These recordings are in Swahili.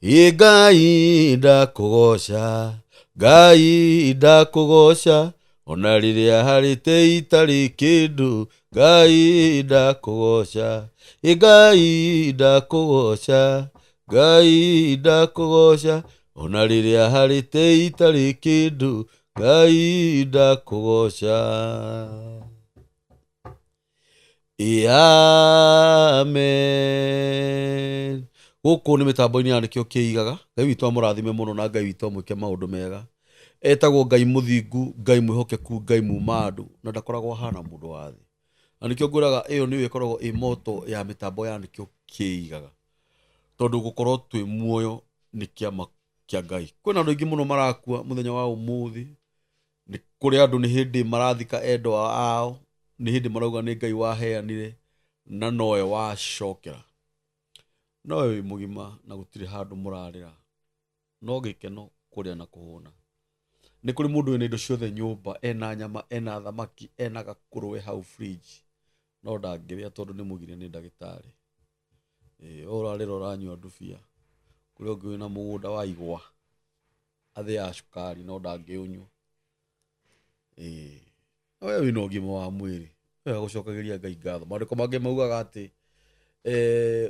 Ngai ndakũgoca, Ngai ndakũgoca, ona rĩrĩa harĩte itarĩ kĩndũ, Ngai ndakũgoca, Ngai ndakũgoca, Ngai ndakũgoca, ona rĩrĩa harĩte itarĩ kĩndũ, Ngai ndakũgoca. Amen. Gũkũ nĩ mĩtambo-inĩ ya nĩkĩo kĩigaga. Ngai witũ amũrathime mũno na Ngai witũ amwĩke maũndũ mega. Etagwo Ngai mũthingu, Ngai mwĩhokeku, Ngai muuma andũ, na ndakoragwo hana mũndũ wa thĩ. Na nĩkĩo ngwĩraga ĩyo nĩyo ĩkoragwo ĩ moto ya mĩtambo ya nĩkĩo kĩigaga. Tondũ gũkorwo twĩ muoyo nĩ kĩama kĩa Ngai. Kwĩna andũ aingĩ mũno marakua mũthenya wa ũmũthĩ. Nĩ kũrĩ andũ nĩ hĩndĩ marathika endwa ao, nĩ hĩndĩ marauga nĩ Ngai waheanire na nowe wacokera. Nowe wĩ mũgima na gũtirĩ handũ mũrarĩra. No gĩkeno kũrĩa na kũhũna. Nĩ kũrĩ mũndũ wĩna indo ciothe nyũmba, ena nyama, ena thamaki, ena gakũrũwe hau fridge. No ndangĩrĩa tondũ nĩ mũgire nĩ ndagĩtarĩ. Ũrarĩra ũranyua ndubia. Kũrĩ ũngĩ wĩna mũgũnda wa igwa, athĩaga cukari no ndangĩũnyua. Wewe wĩna ũgima wa mwĩrĩ, wega gũcokagĩria Ngai ngatho. Maandĩko mangĩ maugaga atĩ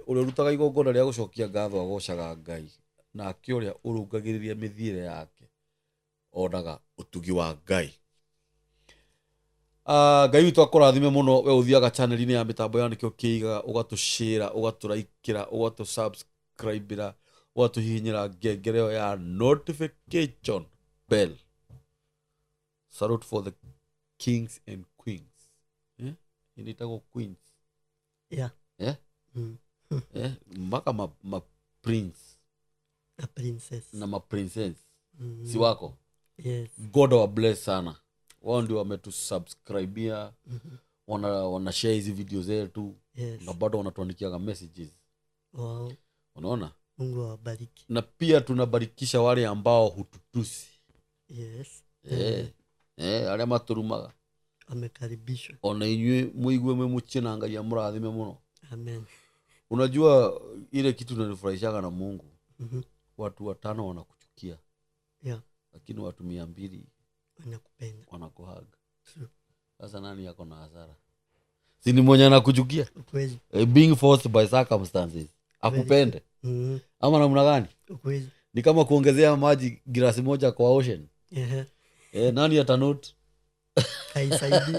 ũrĩa ũrutaga igongona rĩa gũcokia ngatho agocaga Ngai, nake ũrĩa ũrũngagĩrĩria mĩthiĩre yake onaga ũtugi wa Ngai. Ngai witũ akũrathime mũno. We ũthiaga channel-inĩ ya mĩtambo ya nĩkĩo kĩigaga, ũgatũ-share, ũgatũ-like-ĩra, ũgatũ-subscribe-ĩra, ũgatũhihinyĩra ngengere ĩyo ya notification bell. Salute for the kings and queens. Inaitagwo queens. Yeah. Mpaka ma prince A princess. na ma princess. Si wako? Yes. God wa bless sana. Wao ndio wametusubscribia. Wana share hizi video zetu. Yes. Na bado wanatuandikia messages. Wow. Unaona? Mungu awabariki. Na pia tunabarikisha wale ambao hututusi. Yes. Arĩa maturumaga. Amekaribishwa. Ona inyuĩ muigue mwemuchie na Ngai amũrathime mũno. Amen. Unajua ile kitu inanifurahishaga na Mungu. Watu 5 wanakuchukia. Yeah. Lakini watu 200 wanakupenda. Wanakuhaga. Sasa nani yako na hasara? Si ni mwenye anakuchukia? Ukweli. Being forced by circumstances. Akupende. Ama namna gani? Ukweli. Ni kama kuongezea maji glasi moja kwa ocean. Nani atanote? Kaisaidi.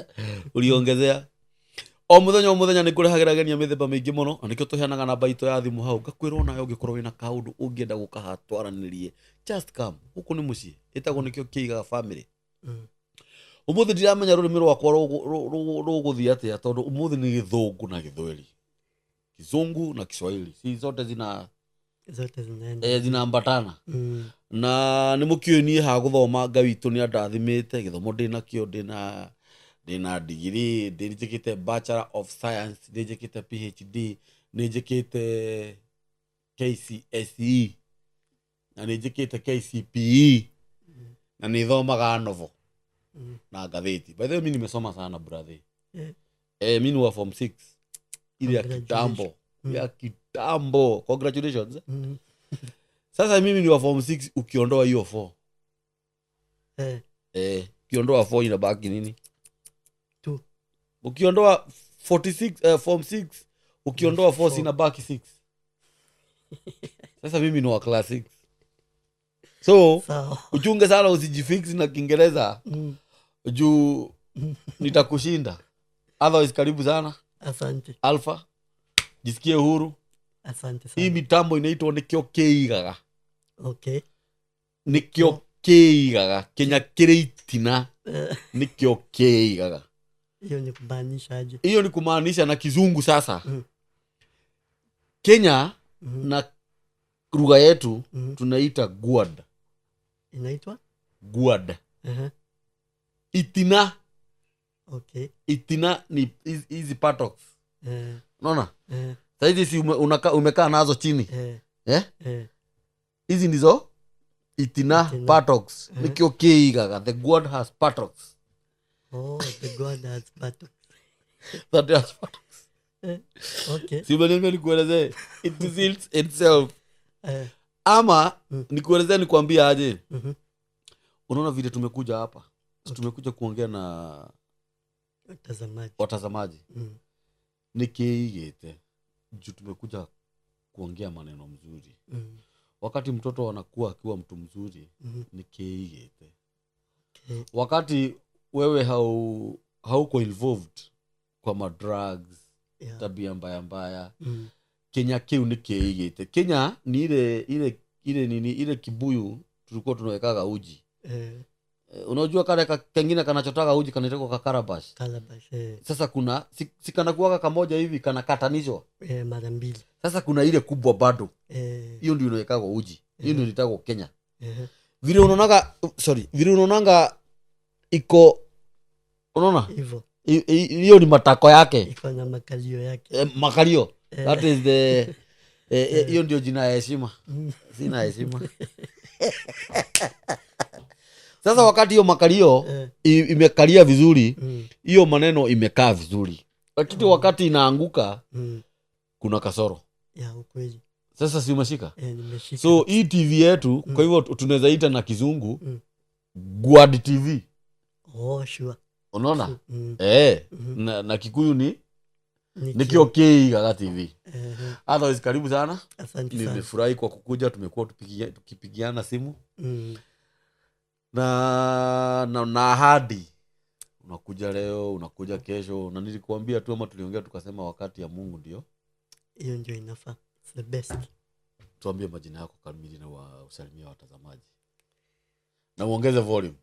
Uliongezea. O muthenya nĩ kũrehagĩragenia mĩthemba mĩingĩ mũno, na nĩkĩo tũheanaga namba itũ ya thimũ hau. Ngakwĩra ona ũngĩkorwo wĩna kaũndũ ũngĩenda gũkaha twaranĩrie, just come. Gũkũ nĩ mũciĩ. Ĩtagwo nĩkĩo kĩigaga family. Ũmũthĩ ndiramenya rũrĩmĩ rwakwa rũgũthiĩ atĩa, tondũ ũmũthĩ nĩ Gĩthũngũ na Gĩthweri. Kizungu na Kiswahili. Si zote zinaambatana. Na nĩ mũkĩũĩ niĩ ha gũthoma Ngai witũ nĩ andathimĩte, gĩthomo ndĩnakĩo, ndĩna degree, ndĩnjĩkĩte Bachelor of Science, ndĩnjĩkĩte PhD, ndĩnjĩkĩte KCSE, na ndĩnjĩkĩte KCPE, na nĩ thomaga novel na ngathĩti. By the way, mimi nimesoma sana brother. Mimi ni wa form 6. Ile ya kitambo. Congratulations. Sasa mimi ni wa form 6 ukiondoa hiyo 4. Ukiondoa 4 inabaki nini? 2. Ukiondoa 46 form 6 ukiondoa 4 inabaki 6. Sasa mimi ni wa class 6. So, uchunge sana usijifix na Kiingereza. Juu nitakushinda. Otherwise karibu sana. Asante. Alpha. Jisikie huru. Asante sana. Hii mitambo inaitwa nĩkĩo kĩigaga. Okay. Nĩkĩo kĩigaga. Kenya kĩrĩ itina. Nĩkĩo kĩigaga. Hiyo ni kumaanisha aje? Hiyo ni kumaanisha na Kizungu sasa. Kenya na lugha yetu tunaita guad. Inaitwa? Guad. Itina. Okay. Itina ni hizi paddocks. Unaona? Sasa hizi si umekaa nazo chini. Hizi ndizo itina paddocks. Nĩkĩo kĩigaga. The guad has paddocks. Oh, the guad has paddocks. That has paddocks. Okay. Si umeniambia nikuelezee. It seals itself. ama nikuelezea nikwambia aje. Unaona vile tumekuja hapa. Tumekuja kuongea na watazamaji. Nikiigete juu tumekuja kuongea maneno mzuri. Wakati mtoto anakuwa akiwa mtu mzuri, nikiigete. Wakati wewe hauko involved kwa madrugs, tabia mbaya. Kenya kiu nikiigete. Kenya ni ile kibuyu tulikuwa tunawekaga uji. Unajua kale kengine kanachotaga uji kanaitwa kakarabash. Sasa kuna sikana kuwaka kamoja hivi kanakatanishwa mara mbili. Sasa kuna ile kubwa bado. Hiyo ndio inawekaga uji. Hiyo ndio inaitwa Kenya. Vile unaonanga iko unaona? Hivyo. Hiyo ni matako yake. Iko na makalio yake. Makalio. That is the hiyo ndio jina ya heshima. Sina heshima. Sasa wakati hiyo makalio imekalia vizuri, hiyo maneno imekaa vizuri. Lakini wakati inaanguka kuna kasoro. Ya ukweli. Sasa si umeshika? Nimeshika. So hii TV yetu kwa hivyo tunaweza ita na kizungu Gwad TV. Sure. Unaona? Na Kikuyu ni Nikiokei Gaga TV. Otherwise karibu sana. Asante sana. Nimefurahi kwa kukuja, tumekuwa tukipigiana simu. Na hadi unakuja leo, unakuja kesho, na nilikuambia tu ama tuliongea tukasema wakati ya Mungu ndio. Hiyo ndio inafaa. It's the best. Tuambie majina yako kamili na usalimia watazamaji. Na uongeze volume.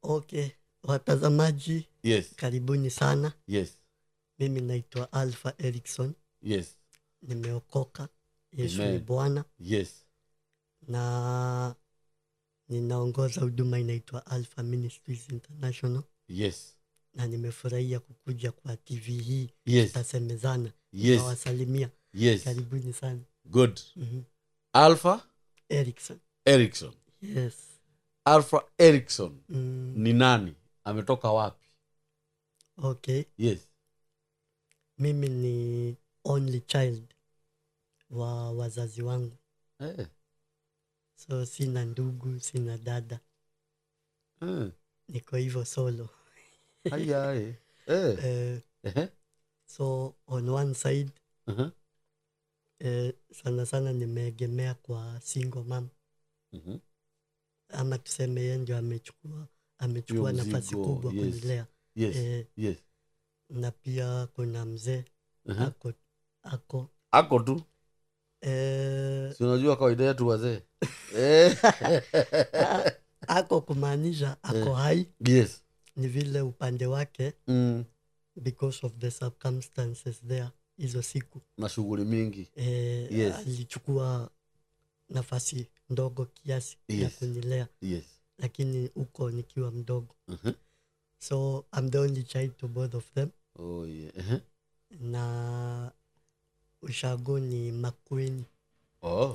Okay. Watazamaji. Yes. Karibuni sana. Yes. Mimi naitwa Alpha Erickson. Yes. Nimeokoka. Yesu ni Bwana. Yes. Na ninaongoza huduma inaitwa Alpha Ministries International. Yes. Na nimefurahia kukuja kwa TV hii. Yes. Tutasemezana. Yes. Nawasalimia. Yes. Karibuni sana. Good. Alpha Erickson. Yes. Alpha Erickson. Ni nani? Ametoka wapi? Okay. Yes. Mimi ni only child wa wazazi wangu. So sina ndugu, sina dada. Niko hivyo solo. Hai. So on one side sana nimeegemea kwa single mom. Ama tuseme yeye ndio amechukua nafasi kubwa kunilea. Yes. Na pia kuna mzee ako tu. Si unajua kawaida yetu wazee. Ako kumaanisha ako hai. Yes. Ni vile upande wake because of the circumstances there hizo siku na shughuli mingi. Yes. Alichukua nafasi ndogo kiasi ya kunilea. Yes. Lakini uko nikiwa mdogo. So I'm the only child to both of them. Oh yeah. Na ushago ni Makueni.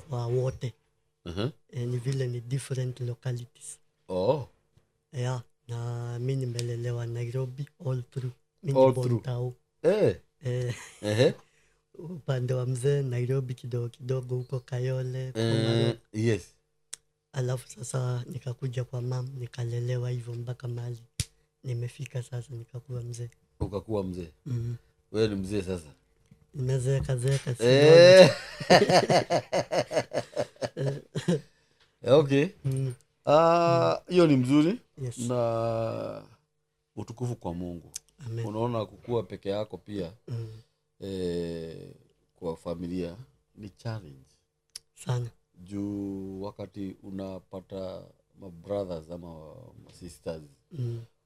Wa wote. Ni vile ni different localities. Yeah. Na mimi nimelelewa Nairobi all through. Mimi Bontao. Upande wa mzee Nairobi kidogo huko Kayole. Yes. Alafu sasa nikakuja kwa mam, nikalelewa hivyo mpaka mahali nimefika sasa nikakuwa mzee. Ukakuwa mzee? Wewe ni mzee sasa? Nimezeeka Okay. Hiyo ni mzuri. Yes. Na utukufu kwa Mungu. Amen. Unaona kukua peke yako pia kwa familia ni challenge sana. Juu wakati unapata brothers ama sisters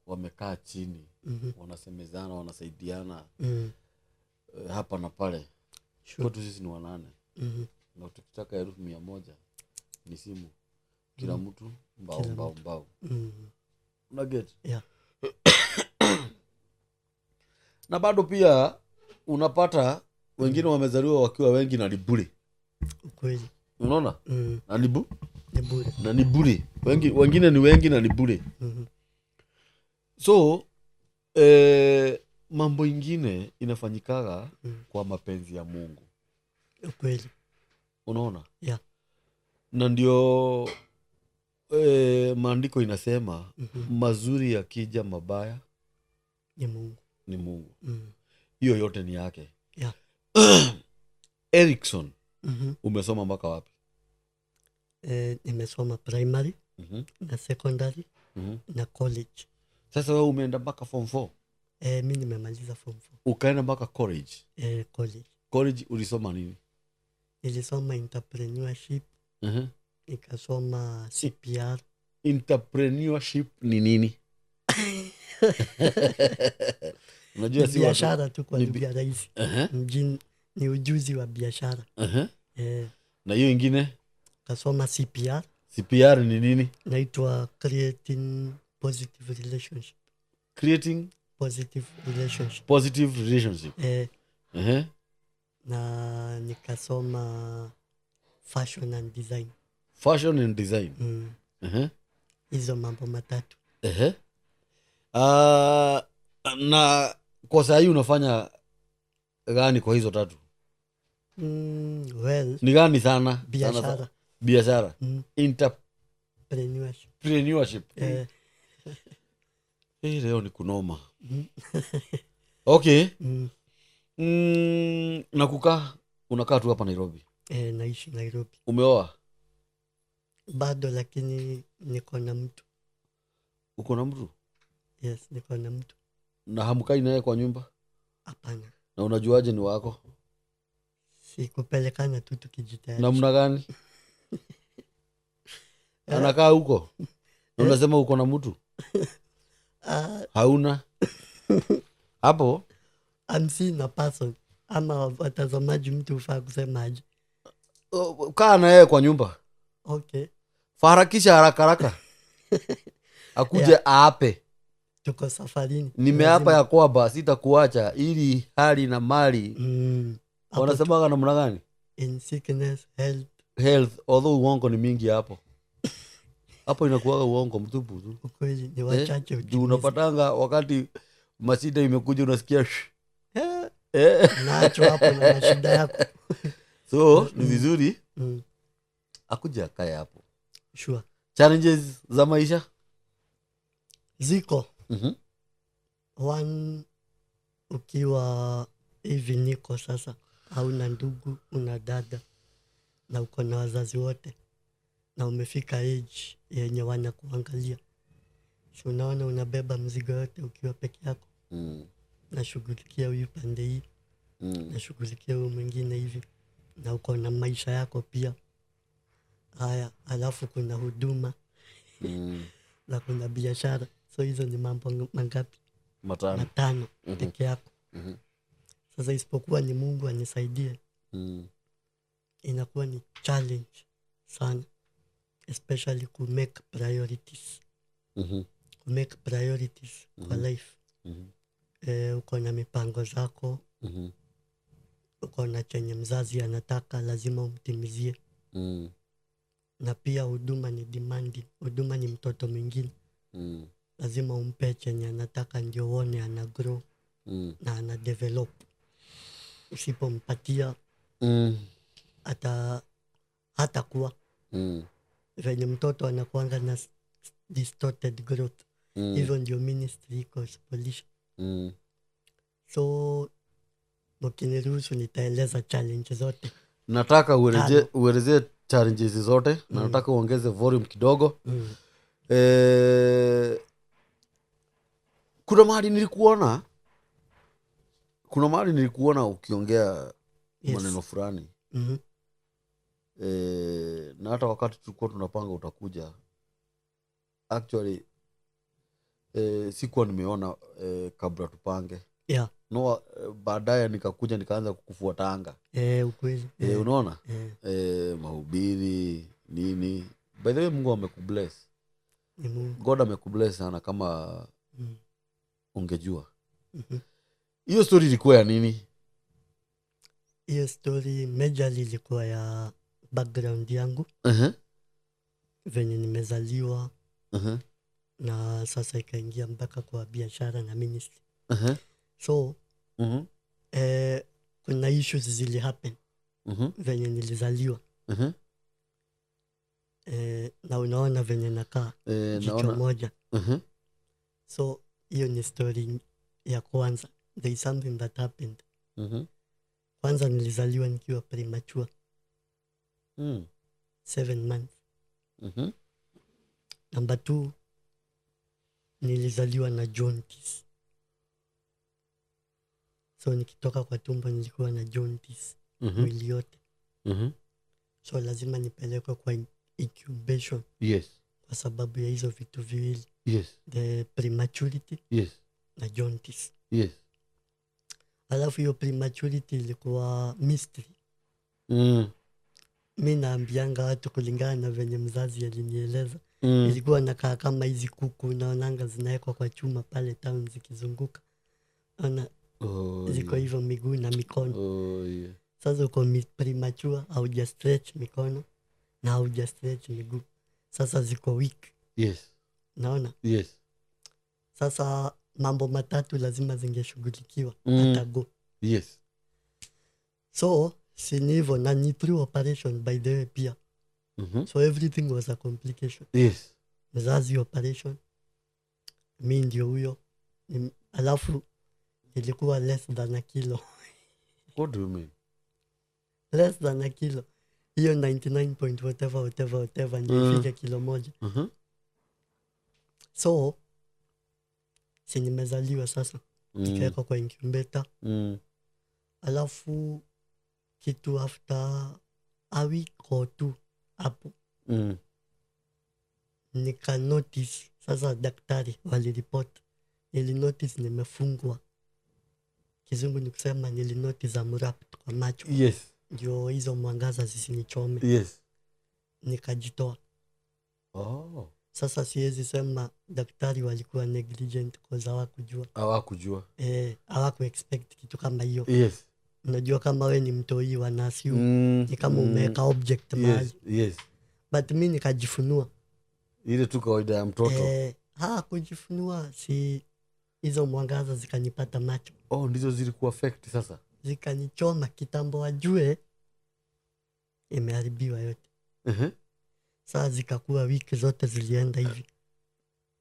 wamekaa chini, wanasemezana, wanasaidiana hapa na pale. Sure. Kwetu sisi ni 8. Na tukitaka 100,000 ni simu. Kila mtu mbao. Una get? Yeah. Na bado pia unapata wengine wamezaliwa wakiwa wengi na ni bure. Ukweli. Unaona? Na ni bure. Na ni bure. Wengine ni wengi na ni bure. So mambo ingine inafanyikaga kwa mapenzi ya Mungu. Ukweli. Unaona? Yeah. Na ndio maandiko inasema mazuri yakija mabaya Ni Mungu. Ni Mungu. Hiyo yote ni yake. Yeah. Erikson, umesoma mpaka wapi? Nimesoma primary, na secondary, na college. Sasa wewe umeenda mpaka form 4? Mimi nimemaliza form 4. Ukaenda mpaka college? College. College ulisoma nini? Nilisoma entrepreneurship. Nikasoma CPR. Entrepreneurship ni nini? Unajua si biashara tu kwa lugha rahisi. Mjini ni ujuzi wa biashara. Na hiyo ingine? Kasoma CPR. CPR ni nini? Naitwa creating positive relationship. Creating positive relationship. Positive relationship. Na nikasoma fashion and design. Fashion and design. Hizo mambo matatu. Na kwa saa hii unafanya gani kwa hizo tatu? Well, ni gani sana? Biashara. Biashara. Entrepreneurship. Leo ni kunoma. Okay. Na unakaa tu hapa Nairobi? Naishi Nairobi. Umeoa? Bado, lakini niko na mtu. Uko na mtu? Yes, niko na mtu. Na hamkai naye kwa nyumba? Hapana. Na unajuaje ni wako? Sikupelekana tu tukijitayarisha. Namna gani? Anakaa huko? Na unasema uko na mtu? Hauna? Hapo? I'm seeing a person. Ama watazamaji mtu ufaa kusemaje? Kaa na yeye kwa nyumba. Okay. Faharakisha haraka. Akuje aape. Tuko safarini. Nimeapa ya kwamba sitakuacha ili hali na mali. Wanasemaga namna gani? In sickness, health. Although uongo ni mingi hapo. Hapo inakuwaga uongo mtupu tu. Ukweli ni wachache. Unapatanga wakati mashida imekuja unasikia Nacho hapo na mashida yako. So ni vizuri akuja akae hapo. Sure. Challenges za maisha ziko. One, ukiwa hivi niko sasa, hauna ndugu, una dada, na uko na wazazi wote, na umefika age yenye wanakuangalia. So unaona unabeba mzigo yote ukiwa peke yako. Nashughulikia huyu pande hii, nashughulikia huyu mwingine hivi, na uko na maisha yako pia. Haya, alafu kuna huduma na kuna biashara. So hizo ni mambo mangapi? Matano peke yako. Sasa isipokuwa ni Mungu anisaidie, inakuwa ni challenge sana, especially ku make priorities. Make priorities kwa life. Uko na mipango zako, uko na chenye mzazi anataka, lazima umtimizie. Na pia huduma ni demanding. Huduma ni mtoto mwingine. Lazima umpe chenye anataka ndio uone ana grow na ana develop. Usipompatia hata kuwa venye mtoto anakuanga na distorted growth. Hivyo ndio ministry iko spolisha. So mkiniruhusu nitaeleza challenge zote. Nataka uelezee challenges zote. Na nataka uongeze volume kidogo. Kuna mahali nilikuona ukiongea maneno fulani. Na hata wakati tulikuwa tunapanga utakuja, actually sikuwa nimeona kabla tupange. No, baadaye nikakuja nikaanza kukufuatanga. Ukweli. Unaona? Mahubiri nini. By the way, Mungu amekubless. God amekubless sana kama ungejua. Hiyo story ilikuwa ya nini? Hiyo story majorly ilikuwa ya background yangu. Venye nimezaliwa. Na sasa ikaingia mpaka kwa biashara na ministry. So kuna issues zili happen venye nilizaliwa. na unaona venye nakaa jicho moja. So hiyo ni story ya kwanza. There is something that happened. Kwanza nilizaliwa nikiwa premature. 7 months. Number 2, nilizaliwa na jaundice. So nikitoka kwa tumbo nilikuwa na jaundice mwili yote. So lazima nipelekwe kwa incubation. Yes. Kwa sababu ya hizo vitu viwili. Yes. The prematurity. Yes. Na jaundice. Yes. Alafu hiyo prematurity ilikuwa mystery. Mimi naambianga watu kulingana na venye mzazi alinieleza. Ilikuwa nakaa kama hizi kuku naonanga zinawekwa kwa chuma pale town zikizunguka. Ona ziko hivyo miguu na mikono. Sasa uko premature, hauja stretch mikono na hauja stretch miguu. Sasa ziko weak. Yes. Naona? Yes. Sasa mambo matatu lazima zingeshughulikiwa hata go. Yes. So sini hivyo na ni through operation by the way pia. So everything was a complication. Yes. Mzazi operation. Mimi ndio huyo. Alafu ilikuwa less than a kilo. What do you mean? Less than a kilo. Hiyo 99 point whatever ndio ifike kilo moja. So si nimezaliwa sasa. Nikawekwa kwa incubator. Alafu kitu after a week or 2 hapo. Nika notice sasa daktari waliripoti. Nili notice nimefungwa. Kizungu ni kusema nili notice I'm wrapped kwa macho. Yes. Ndio hizo mwangaza zisinichome. Yes. Nikajitoa. Sasa siwezi sema daktari walikuwa negligent cause hawakujua. Hawaku expect kitu kama hiyo. Yes. Unajua kama we ni mtoi wanasiu ni kama umeweka object mahali. Yes. But mimi nikajifunua. Ile tu kawaida ya mtoto. Kujifunua si hizo mwangaza zikanipata macho. Ndizo zilikuwa affect sasa. Zikanichoma kitambo wajue imeharibiwa yote. Sasa zikakuwa wiki zote zilienda hivi.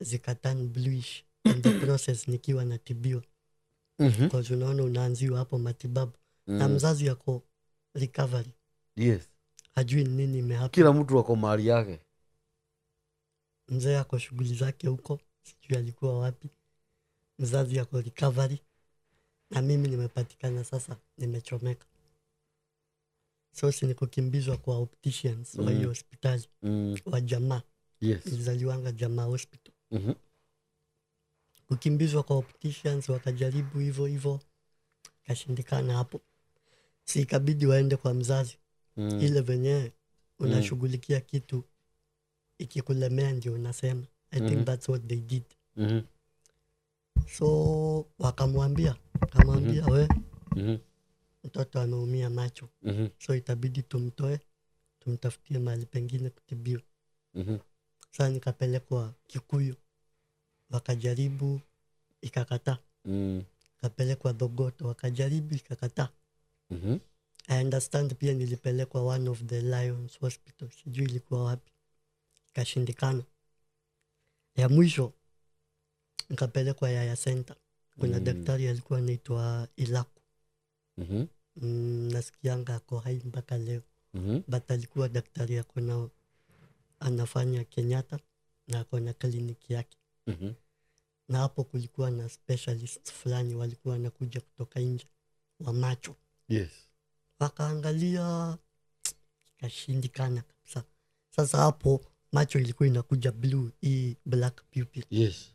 Zikaturn bluish in the process nikiwa natibiwa. Kwa unaona unaanziwa hapo matibabu. Na mzazi yako recovery. Yes. Hajui nini imehappen. Kila mtu wako mahali yake. Mzee yako shughuli zake huko. Sijui alikuwa wapi. Mzazi yako recovery. Na mimi nimepatikana sasa nimechomeka. So si nikukimbizwa kwa opticians wa hiyo hospitali. Wa jamaa. Yes. Nilizaliwanga jamaa hospital. Kukimbizwa kwa opticians wakajaribu hivyo. Kashindikana hapo. Si ikabidi waende kwa mzazi. Ile venye unashughulikia kitu ikikulemea ndio unasema. I think that's what they did. So wakamwambia we mtoto ameumia macho. So itabidi tumtoe tumtafutie mahali pengine kutibiwa. Sasa nikapelekwa Kikuyu. Wakajaribu ikakataa. Kapelekwa Thogoto wakajaribu ikakataa. I understand pia nilipelekwa one of the Lions Hospital. Sijui ilikuwa wapi. Kashindikana. Ya mwisho nikapelekwa Yaya Center. Kuna daktari alikuwa anaitwa Ilaku. Nasikianga ako hai mpaka leo. But alikuwa daktari yako na anafanya Kenyatta na ako na kliniki yake. Na hapo kulikuwa na specialist fulani walikuwa wanakuja kutoka nje wa macho. Yes. Wakaangalia kashindikana kabisa. Sasa hapo macho ilikuwa inakuja blue, hii black pupil. Yes.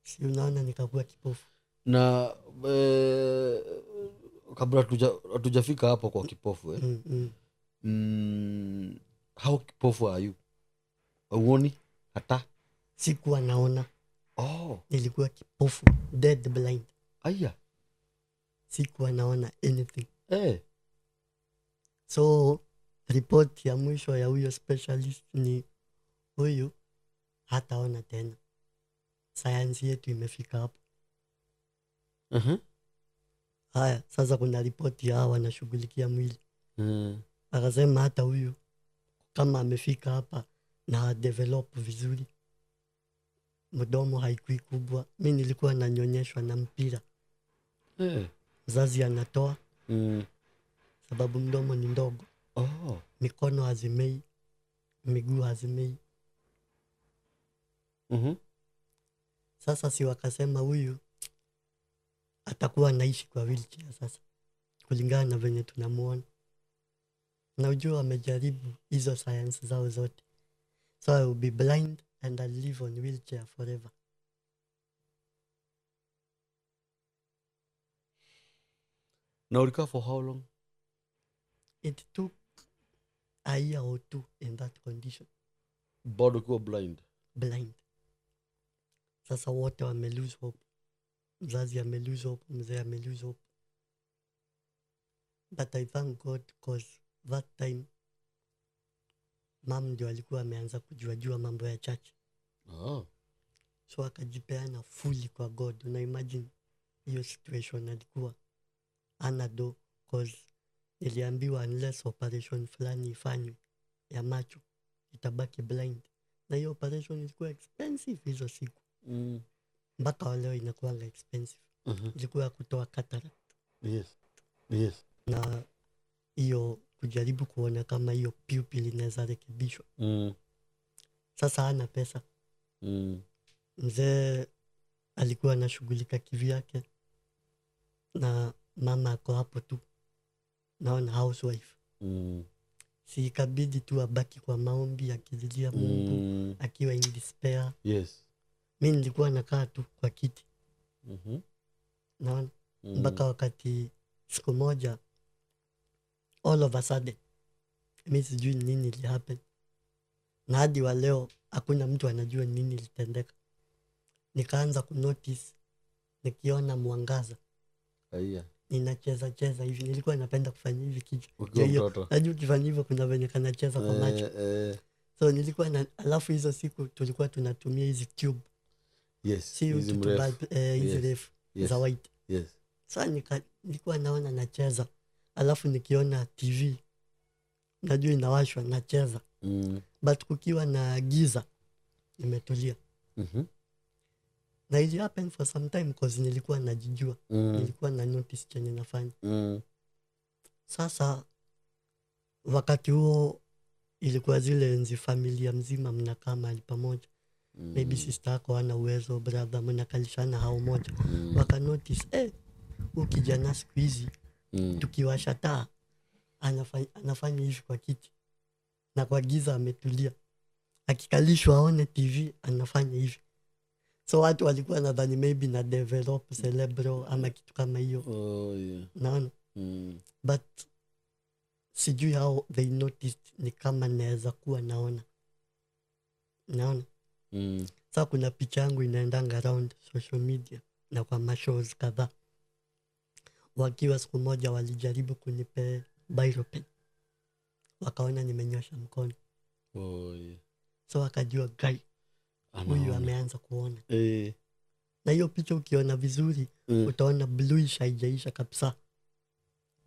Si unaona nikakuwa kipofu. Na kabla hatujafika hapo kwa kipofu how kipofu are you? Huoni hata? Sikuwa naona. Nilikuwa kipofu, dead blind. Aya. Sikuwa naona anything. So report ya mwisho ya huyo specialist ni huyu hataona tena. Sayansi yetu imefika hapo. Haya, sasa kuna ripoti ya hawa wanashughulikia mwili. Akasema hata huyu kama amefika hapa na develop vizuri, mdomo haikui kubwa. Mi nilikuwa nanyonyeshwa na mpira, mzazi anatoa sababu mdomo ni ndogo. Mikono hazimei, miguu hazimei. Sasa si wakasema huyu atakuwa anaishi kwa wheelchair sasa, kulingana na venye tunamuona. Na ujua wamejaribu hizo science zao zote. So I will be blind and I'll live on wheelchair forever. Na ulikaa for how long? It took a year or two in that condition. Bado ukiwa blind? Blind. Sasa wote wame lose hope. Mzazi ame lose hope, mzee ame lose hope. But I thank God because that time mom ndio alikuwa ameanza kujua mambo ya church. So akajipeana fully kwa God. Una imagine hiyo situation alikuwa anado, cause niliambiwa unless operation fulani ifanywe ya macho itabaki blind. Na hiyo operation ilikuwa expensive hizo siku. Mpaka leo inakuanga expensive. Ilikuwa kutoa cataract. Yes. Na hiyo kujaribu kuona kama hiyo pupil inaweza rekebishwa. Sasa hana pesa. Mzee alikuwa anashughulika kivyake na mama ako hapo tu, naona housewife. Si ikabidi tu abaki kwa maombi akililia Mungu, akiwa in despair. Yes. Mimi nilikuwa nakaa tu kwa kiti. Naona mpaka wakati siku moja all of a sudden mimi sijui nini ili happen, na hadi wa leo hakuna mtu anajua nini ilitendeka. Nikaanza kunotice nikiona mwangaza. Ninacheza hivi. Nilikuwa napenda kufanya hivi kichwa. Najua ukifanya hivyo kuna venye kanacheza kwa macho. So nilikuwa na, alafu hizo siku tulikuwa tunatumia hizi tube. Yes. Hizi refu za white. Yes. Sasa nilikuwa naona nacheza. Alafu nikiona TV najua inawashwa nacheza. But kukiwa na giza nimetulia. Na it happened for some time because nilikuwa najijua. Nilikuwa na notice chenye nafanya. Sasa wakati huo ilikuwa zile enzi familia mzima mnakaa mahali pamoja. Maybe sister yako hana uwezo, brother mnakalishana hao moja. Waka notice huyu kijana siku hizi tukiwasha taa anafanya hivi kwa kiti. Na kwa giza ametulia. Akikalishwa aone TV anafanya hivi. So watu walikuwa nadhani maybe na develop cerebral ama kitu kama hiyo. Naona. But sijui how they noticed ni kama naweza kuwa naona. Sasa kuna picha yangu inaendanga around social media na kwa mashows kadhaa. Wakiwa siku moja walijaribu kunipe biro pen. Wakaona nimenyosha mkono. So wakajua guy huyu ameanza kuona. Na hiyo picha ukiona vizuri utaona bluish haijaisha kabisa.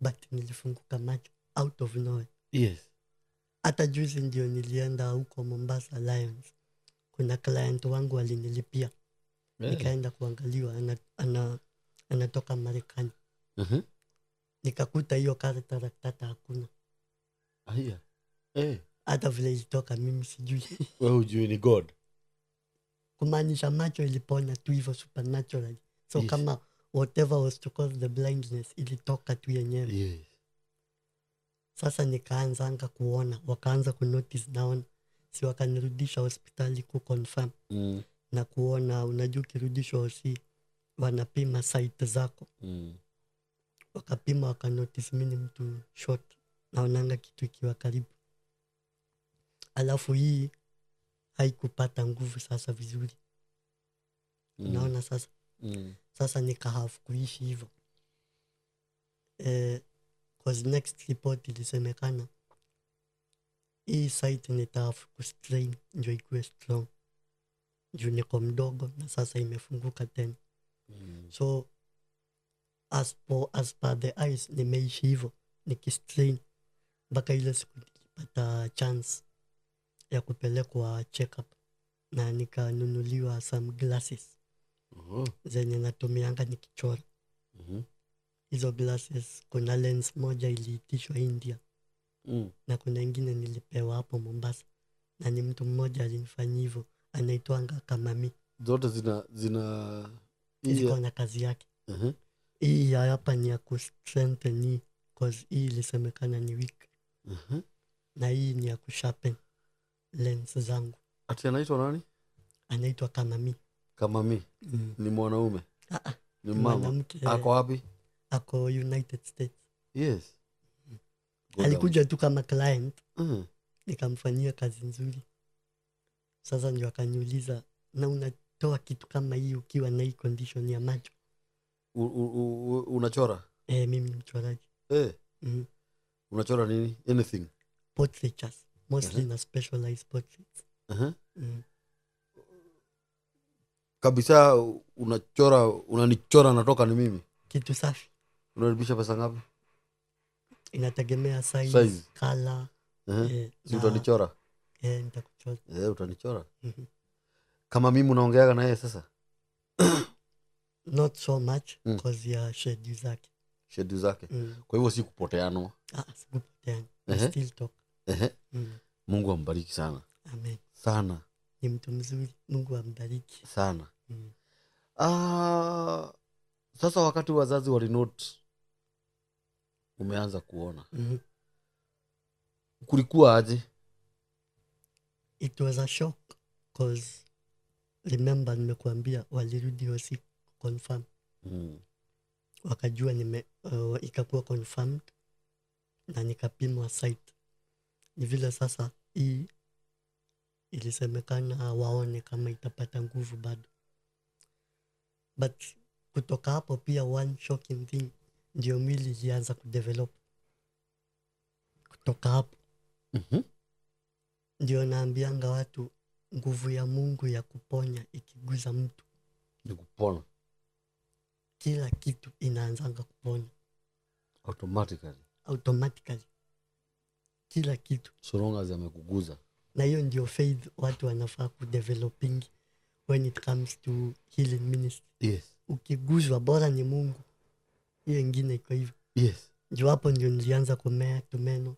But nilifunguka macho out of nowhere. Yes. Hata juzi ndio nilienda huko Mombasa Lions. Kuna client wangu alinilipia. Nikaenda kuangaliwa anatoka Marekani. Nikakuta hiyo cataract hata hakuna. Hata vile ilitoka mimi sijui. Wewe hujui ni God. Kumaanisha macho ilipona tu hivyo supernaturally. So kama whatever was to cause the blindness ilitoka tu yenyewe. Sasa nikaanza kuona, wakaanza kunotice naona. Si wakanirudisha hospitali kuconfirm. Na kuona, unajua ukirudishwa hosi wanapima sight zako. Wakapima wakanotice mimi ni mtu short. Naonanga kitu ikiwa karibu. Alafu hii haikupata nguvu sasa vizuri. Unaona sasa. Sasa nikahafu kuishi hivyo. Cause next report ilisemekana hii site nitahafu kustrain ndio ikuwe strong. Juu niko mdogo na sasa imefunguka tena. So as per the eyes nimeishi hivyo nikistrain mpaka ile siku nilipata chance ya kupelekwa check up na nikanunuliwa some glasses zenye natumianga nikichora. Hizo glasses kuna lens moja iliitishwa India na kuna ingine nilipewa hapo Mombasa, na ni mtu mmoja alinifanyia hivyo, anaitwanga Kamami. Zote zina ziko na kazi yake. Hii ya hapa ni ya kustrengthen knee cause hii ilisemekana ni weak. Na hii ni ya kusharpen lens zangu. Ati anaitwa nani? Anaitwa Kamami. Kamami. Ni mwanaume? Ni mama. Ako wapi? Ako United States. Yes. Alikuja tu kama client. Nikamfanyia kazi nzuri. Sasa ndio akaniuliza, na unatoa kitu kama hii ukiwa na hii condition ya macho? Unachora? Mimi ni mchoraji. Unachora nini? Anything? Portraits. Mostly na specialized portraits. Kabisa unanichora natoka ni mimi? Kitu safi. Unalipisha pesa ngapi? Inategemea size. Color. Si utanichora? Nitakuchora. Utanichora? Kama mimi unaongeaga na yeye sasa? Not so much because ya schedule zake. Schedule zake. Kwa hivyo si kupoteana. Sikupoteana. Still talk. Mungu ambariki sana. Amen. Sana. Ni mtu mzuri. Mungu ambariki. Sana. Sasa wakati wazazi walinote umeanza kuona. Kulikuwa aje? It was a shock because remember nimekuambia walirudi hosi confirm. Wakajua ikakuwa confirmed na nikapimwa site. Ni vile sasa hii ilisemekana waone kama itapata nguvu bado. But kutoka hapo pia one shocking thing, ndio mwili ilianza kudevelop. Kutoka hapo ndio naambianga watu nguvu ya Mungu ya kuponya ikiguza mtu ni kupona. Kila kitu inaanzanga kupona automatically. Kila kitu so long as amekuguza. Na hiyo ndio faith watu wanafaa kudeveloping when it comes to healing ministry. Yes. Ukiguzwa bora ni Mungu, hiyo ingine iko hivyo. Yes. Ndio hapo ndio nilianza kumea tumeno,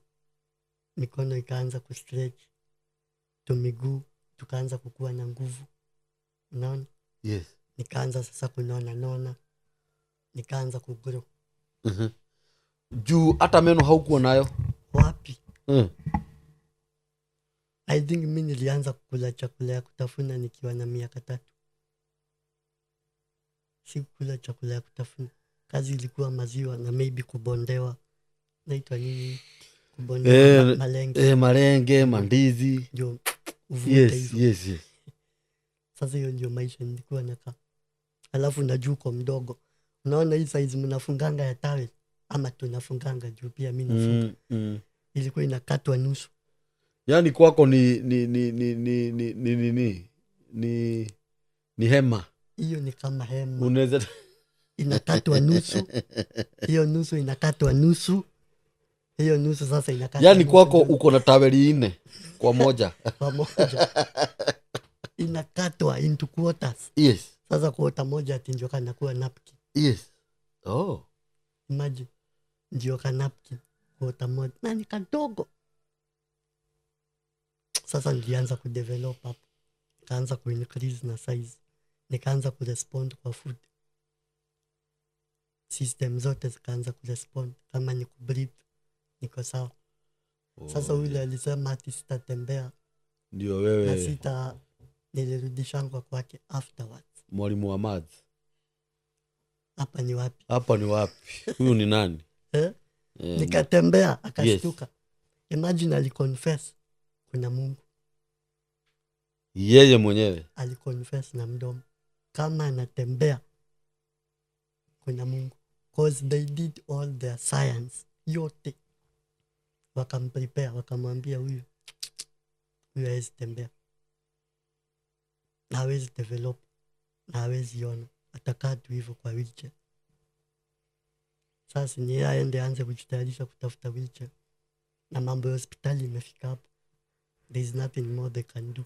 mikono ikaanza kustretch, miguu tukaanza kukua na nguvu. Unaona? Yes. Nikaanza sasa kunaona, nikaanza kugrow. Juu hata meno haukuwa nayo? Wapi? I think mimi nilianza kukula chakula ya kutafuna nikiwa na miaka 3. Sikula chakula ya kutafuna. Kazi ilikuwa maziwa na maybe kubondewa. Naitwa nini? Kubondewa malenge. Malenge, mandizi. Ndio yes. Sasa hiyo ndio maisha nilikuwa nakaa. Alafu na juu kwa mdogo. Unaona hii size mnafunganga ya towel ama tunafunganga juu pia mimi nafunga. Ilikuwa inakatwa nusu. Yaani kwako ni hema. Hiyo ni kama hema. Unaweza inakatwa nusu. Hiyo nusu inakatwa nusu. Hiyo nusu sasa inakatwa. Yaani kwako uko na taweli 4 kwa moja. Kwa moja. Inakatwa into quarters. Yes. Sasa quarter moja ati ndio kana kuwa napkin. Yes. Oh. Imagine. Ndio kana napkin quarter moja. Na ni kadogo. Sasa nilianza kudevelop hapo. Nikaanza kuincrease na size. Nikaanza kurespond kwa food. System zote zikaanza kurespond. Kama ni kubreathe, niko sawa. Sasa yule alisema ati sitatembea. Ndio wewe. Na nilirudishangwa kwake afterwards. Mwalimu wa maths. Hapa ni wapi? Huyu ni nani? Nikatembea akashtuka. Yes. Imagine aliconfess kuna Mungu. Yeye mwenyewe aliconfess na mdomo kama anatembea kuna Mungu, cause they did all their science yote, wakamprepare, wakamwambia huyu hawezi tembea, na hawezi develop, na hawezi ona, atakaa tu hivyo kwa wheelchair. Sasa ni yeye aende aanze kujitayarisha kutafuta wheelchair, na mambo ya hospitali imefika hapo. There is nothing more they can do.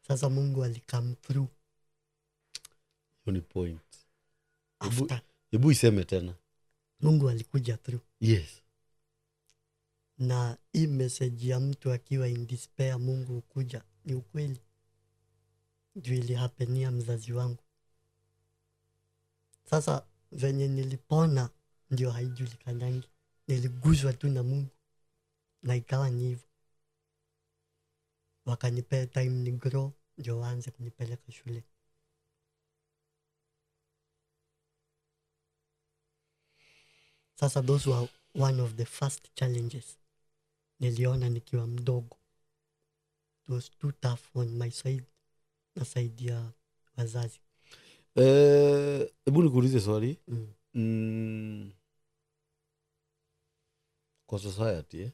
Sasa Mungu alikam through Any point. after. Hebu iseme tena. Mungu alikuja through. Yes. Na hii message ya mtu akiwa in despair Mungu ukuja ni ukweli. Ndio ilihapenia mzazi wangu. Sasa venye nilipona ndio haijulikanangi. Niliguzwa tu na Mungu na ikawa ni hivyo. Wakanipea time ni grow ndio waanze kunipeleka shule. Sasa those were one of the first challenges niliona nikiwa mdogo. It was too tough on my side na side ya wazazi. Hebu nikuulize swali. Kwa society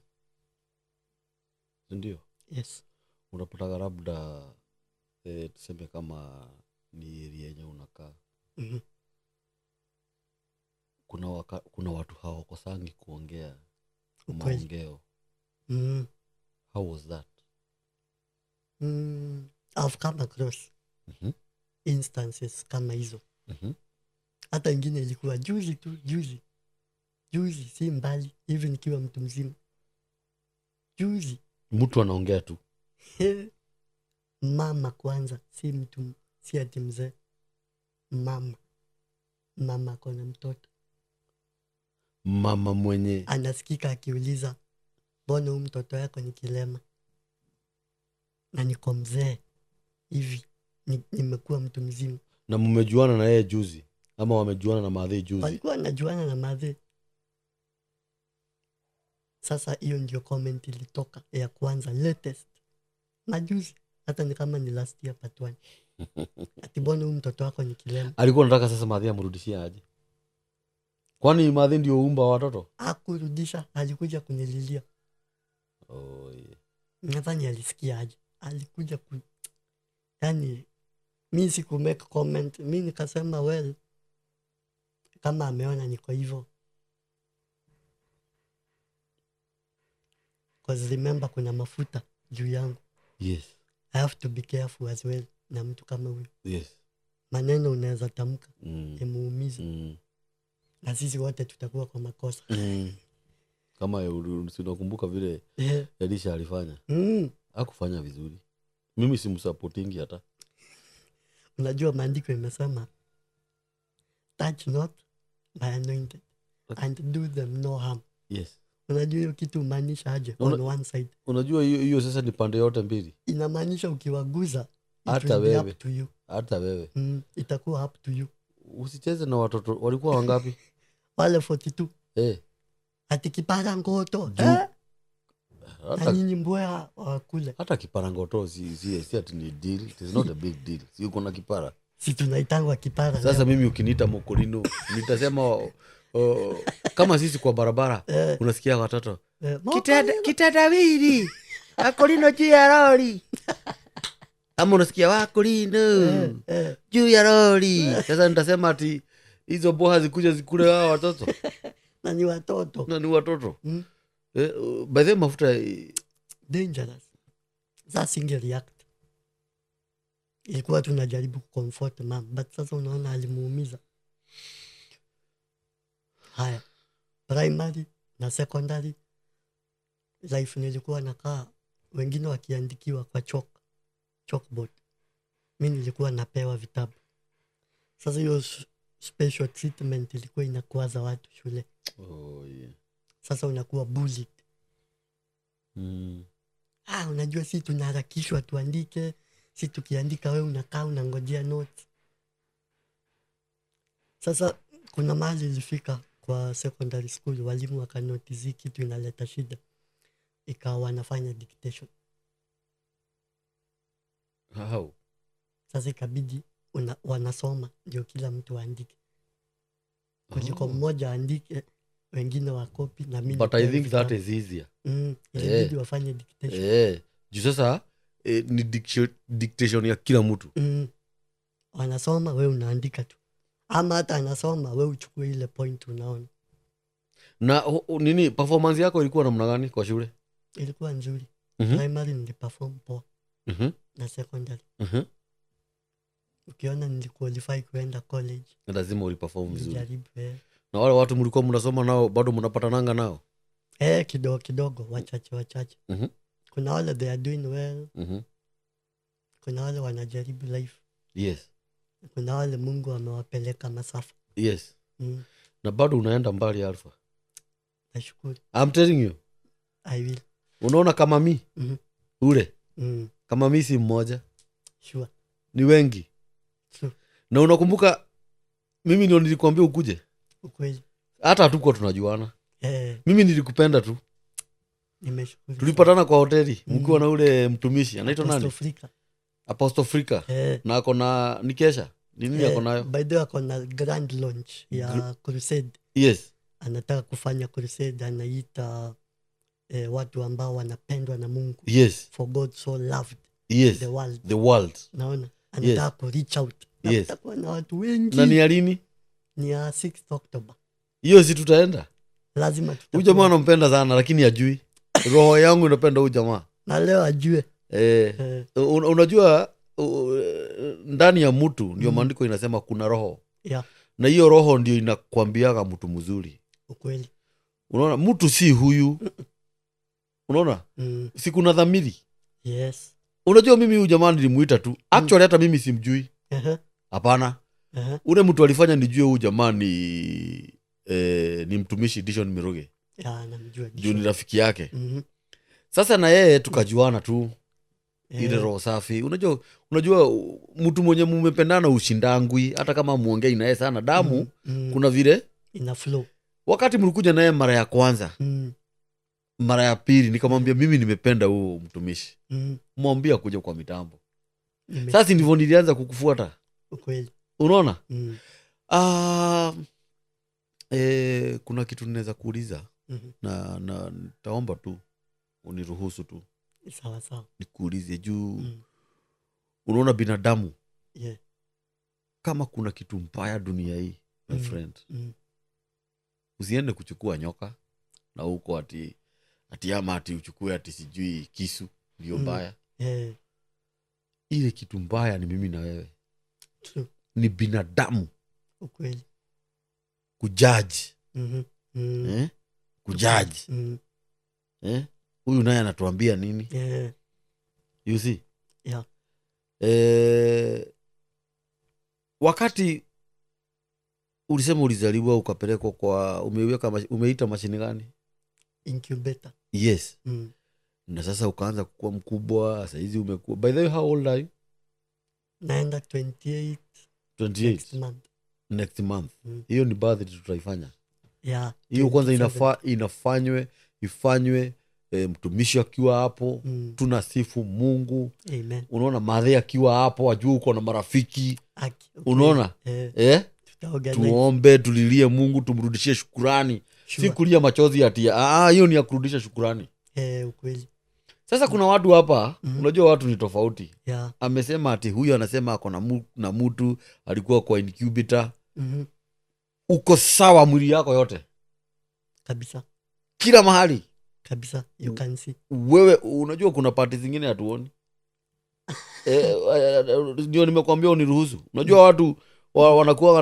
ndio? Yes. Unapata labda tuseme kama ni area yenye unakaa. Kuna watu hawakosangi kuongea maongeo. How was that? I've come across instances kama hizo. Hata ingine ilikuwa juzi tu, juzi si mbali, hivi nikiwa mtu mzima. Juzi mtu anaongea tu. Mama kwanza, si mtu, si ati mzee. Mama kona mtoto. Mama mwenye anasikika akiuliza, mbona huyu mtoto yako ni kilema? Na niko mzee hivi, nimekuwa mtu mzima. Na mmejuana na yeye juzi ama wamejuana na madhe juzi? Walikuwa wanajuana na madhe. Sasa hiyo ndio comment ilitoka ya kwanza, latest majuzi, hata ni kama ni last year part 1. Ati mbona huyu mtoto wako ni kilema? Alikuwa anataka sasa madhe amrudishie aje? Kwani madhe ndio umba watoto? Hakurudisha, alikuja kunililia. Yeah. Nadhani alisikia aje. Alikuja yani mimi siku make comment, mimi nikasema well, kama ameona niko hivyo. Cause remember kuna mafuta juu yangu. Yes. I have to be careful as well na mtu kama huyo. Yes. Maneno unaweza tamka emuumize. Na sisi wote tutakuwa kwa makosa. Kama unakumbuka vile Elisha alifanya. Hakufanya vizuri. Mimi simsupportingi hata. Unajua maandiko imesema touch not my anointed and do them no harm. Yes. Unajua hiyo kitu maanisha aje? On one side. Unajua hiyo sasa ni pande yote mbili. Inamaanisha ukiwaguza hata wewe. Up to you. Hata wewe. Itakuwa up to you. Usicheze na watoto. Walikuwa wangapi? Wale 42. Ati kipara ngoto. Na nyinyi mbwea wakule. Hata kipara ngoto si ati ni deal. It is not a big deal. Si uko na kipara. Si tunaitangwa kipara. Sasa mimi ukiniita mokolino nitasema kama sisi kwa barabara unasikia watoto kitadawiri akolino juu ya lori. Ama unasikia wakolino juu ya lori. Sasa nitasema ati hizo boha zikuja zikule hao watoto. Na ni watoto. By the mafuta dangerous. Sasa singe react. Ilikuwa tunajaribu kucomfort mom, but sasa unaona alimuumiza. Haya, primary na secondary life nilikuwa nakaa, wengine wakiandikiwa kwa chalkboard. Mimi nilikuwa napewa vitabu. Sasa hiyo special treatment ilikuwa inakwaza watu shule. Yeah. Sasa unakuwa bullied. Unajua si tunaharakishwa tuandike, si tukiandika wewe unakaa unangojea notes. Sasa kuna mahali ilifika kwa secondary school, walimu wakanotice kitu inaleta shida, ikawa wanafanya dictation. How? Sasa ikabidi wanasoma ndio kila mtu aandike. Kuliko mmoja andike wengine wa copy na mimi. But I think that is easier. Ilibidi wafanye dictation. Juu sasa ni dictation ya kila mtu. Wanasoma wewe unaandika tu. Ama hata anasoma wewe uchukue ile point unaona. Na nini performance yako ilikuwa namna gani kwa shule? Ilikuwa nzuri. Primary niliperform poa. Na secondary. Ukiona niliqualify kuenda college. Lazima uliperform vizuri. Nilijaribu. Na wale watu mlikuwa mnasoma nao bado mnapatananga nao? Kidogo wachache. Kuna wale they are doing well. Kuna wale wanajaribu life. Yes. Kuna wale Mungu amewapeleka masafa. Yes. Na bado unaenda mbali Alpha. Nashukuru. I'm telling you. I will. Unaona kama mimi? Ule. Kama mimi si mmoja. Sure. Ni wengi. Sure. Na unakumbuka mimi ndio nilikwambia ukuje? Ukweli. Hata hatuko tunajuana. Mimi nilikupenda tu. Nimeshukuru. Tulipatana kwa hoteli mkiwa na ule mtumishi anaitwa nani? Apostle Africa. Na ako na Nikesha. Nini yako nayo? By the way ako na grand launch ya crusade. Yes. Anataka kufanya crusade, anaita watu ambao wanapendwa na Mungu. Yes. For God so loved the world. Naona anataka ku reach out. Atakuwa na watu wengi. Na ni lini? Ni 6 October. Hiyo si tutaenda? Lazima tutaenda. Huyu jamaa anampenda sana lakini hajui. Roho yangu inapenda huyu jamaa. Na leo ajue. Unajua ndani ya mtu ndio maandiko inasema kuna roho. Na hiyo roho ndio inakwambiaga mtu mzuri. Ukweli. Unaona mtu si huyu. Unaona? Si kuna dhamiri. Yes. Unajua mimi huyu jamaa nilimuita tu. Actually hata mimi simjui. Hapana. Ule mtu alifanya nijue huyu jamaa ni mtumishi Dishon Miruge. Namjua. Juu ni rafiki yake. Sasa na yeye tukajuana tu. Ile roho safi. Unajua mtu mwenye mmependana ushindangwi hata kama muongei naye sana damu kuna vile ina flow. Wakati mlikuja naye mara ya kwanza, mara ya pili nikamwambia mimi nimependa huo mtumishi. Mwambie kuja kwa mitambo. Sasa ndivyo nilianza kukufuata. Ukweli. Unaona? Kuna kitu ninaweza kuuliza na nitaomba tu uniruhusu tu. Sawa. Nikuulize juu. Unaona binadamu? Kama kuna kitu mbaya dunia hii, my friend. Usiende kuchukua nyoka na huko ati ama ati uchukue ati sijui kisu ndio mbaya. Ile kitu mbaya ni mimi na wewe. Ni binadamu. Ukweli. Kujudge. Kujudge. Huyu naye anatuambia nini? You see? Wakati ulisema ulizaliwa ukapelekwa kwa umeita mashini gani? Incubator. Yes. Na sasa ukaanza kukua mkubwa, sasa hizi umekuwa. By the way, how old are you? Naenda 28. Next month. Hiyo ni birthday tutaifanya. Hiyo 27. Kwanza ifanywe mtumishi akiwa hapo, tunasifu Mungu. Amen. Unaona madhe akiwa hapo, wajua uko na marafiki. Unaona? Tuombe, tulilie Mungu, tumrudishie shukrani. Si kulia machozi ati hiyo ni ya kurudisha shukrani. Ukweli. Sasa kuna watu hapa, unajua watu ni tofauti. Amesema ati huyu anasema ako na mtu alikuwa kwa incubator. Uko sawa mwili yako yote? Kabisa. Kila mahali? Kabisa, you can see. Wewe unajua kuna party zingine hatuoni. Ndio nimekwambia uniruhusu. Unajua watu wanakuwa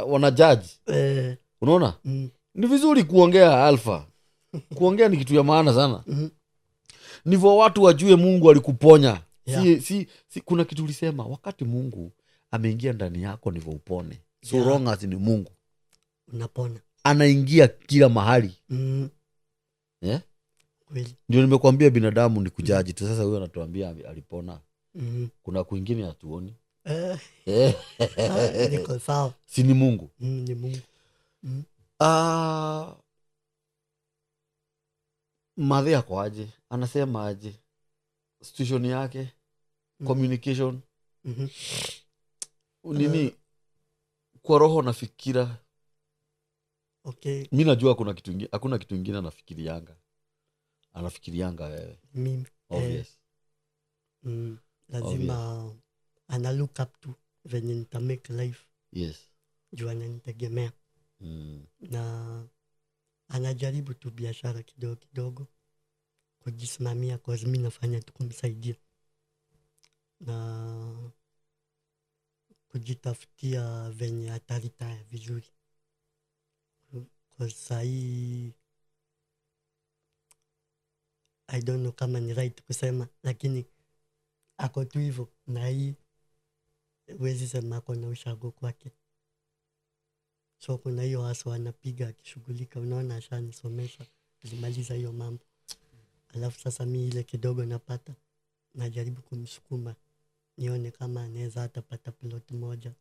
wana judge. Unaona? Ni vizuri kuongea Alpha. Kuongea ni kitu ya maana sana. Ndivyo watu wajue Mungu alikuponya. Si kuna kitu ulisema wakati Mungu ameingia ndani yako ndivyo upone. So long as ni Mungu unapona. Anaingia kila mahali. Kweli. Ndio nimekwambia binadamu ni kujaji tu. Sasa huyo anatuambia alipona. Kuna kwingine hatuoni. Niko sawa. Si ni Mungu? Ni Mungu. Madhe yako aje? Anasema aje? Situation yake? Communication? Nini? Kwa roho na fikira. Okay. Mimi najua kuna kitu kingine, hakuna kitu kingine anafikirianga wewe. Mimi. Obvious. Lazima ana look up to venye nita make life. Yes. Juu ananitegemea. Na anajaribu tu biashara kidogo. kujisimamia kwa mimi nafanya tu kumsaidia na kujitafutia venye ataritaya vizuri. Kwa sahi I don't know kama ni right kusema, lakini ako tu hivyo na hii wezi sema ako na ushago kwake. So kuna hiyo hasa anapiga akishughulika, unaona ashanisomesha, alimaliza hiyo mambo. Alafu sasa mimi ile kidogo napata najaribu kumsukuma nione kama anaweza hata pata plot moja.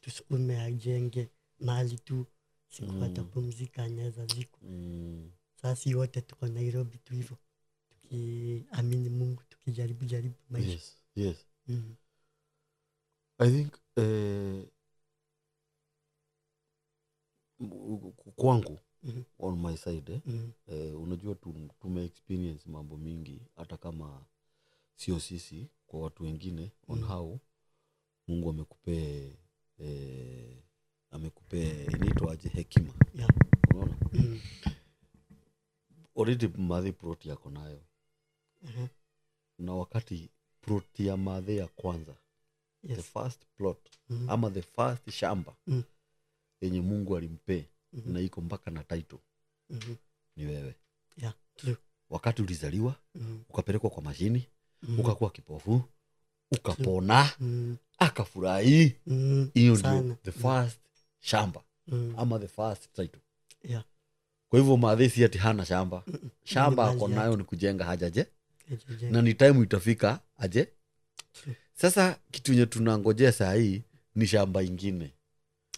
Tusukume ajenge mahali tu siku atapumzika anaweza ziko. Sasa wote tuko Nairobi tu hivyo. Tukiamini Mungu, tukijaribu maisha. Yes. I think kwangu on my side unajua tume experience mambo mingi hata kama sio sisi, kwa watu wengine on how Mungu amekupe inaitwaje hekima. Yeah. Unaona? Already madhi plot yako nayo. Na wakati plot ya madhi ya kwanza, the first plot ama the first shamba yenye Mungu alimpe na iko mpaka na title ni wewe. Yeah, true. Wakati ulizaliwa ukapelekwa kwa mashini, ukakuwa kipofu, ukapona, akafurahi. Hiyo ndio the first shamba ama the first title. Yeah. Kwa hivyo madhi si ati hana shamba. Shamba ako nayo ni kujenga hajaje. Na ni time itafika aje. Sasa kitu yenye tunangojea saa hii ni shamba ingine.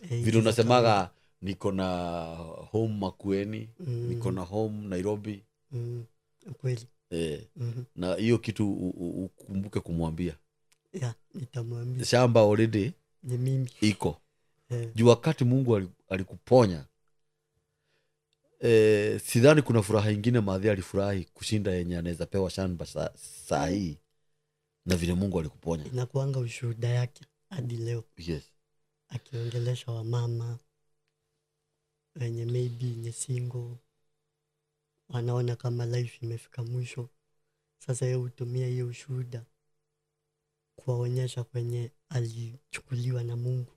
Vile unasemaga niko na home Makueni, niko na home Nairobi. Kweli. Na hiyo kitu ukumbuke kumwambia. Yeah, nitamwambia. Shamba already ni mimi iko. Juu wakati Mungu alikuponya, sidhani kuna furaha ingine madhi alifurahi kushinda yenye anaweza pewa shamba saa hii na vile Mungu alikuponya. Inakuanga ushuhuda yake hadi leo. Yes. Akiongelesha wa mama wenye maybe ni single, wanaona kama life imefika mwisho. Sasa yeye hutumia hiyo ushuhuda kuwaonyesha kwenye alichukuliwa na Mungu.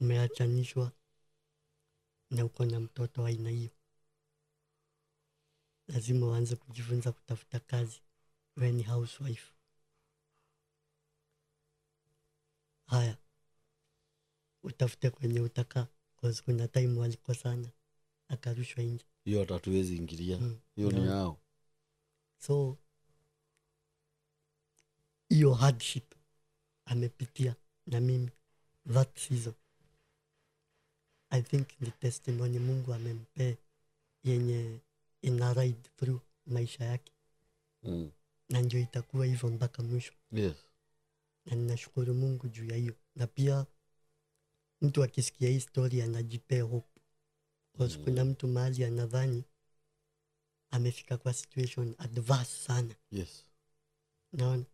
Umeachanishwa na uko na mtoto wa aina hiyo, lazima uanze kujifunza kutafuta kazi. Wewe ni housewife. Haya, utafute kwenye utaka, kwa sababu kuna time walikosana akarushwa nje. Hiyo hatatuwezi ingilia. Hiyo ni yao. So hiyo hardship amepitia na mimi that season. I think the testimony Mungu amempe yenye ina ride through maisha yake. Na ndio itakuwa hivyo mpaka mwisho. Yes. Na ninashukuru Mungu juu ya hiyo. Na pia mtu akisikia hii story anajipea hope. Kwa sababu kuna mtu mahali anadhani amefika kwa situation adverse sana. Yes. Naona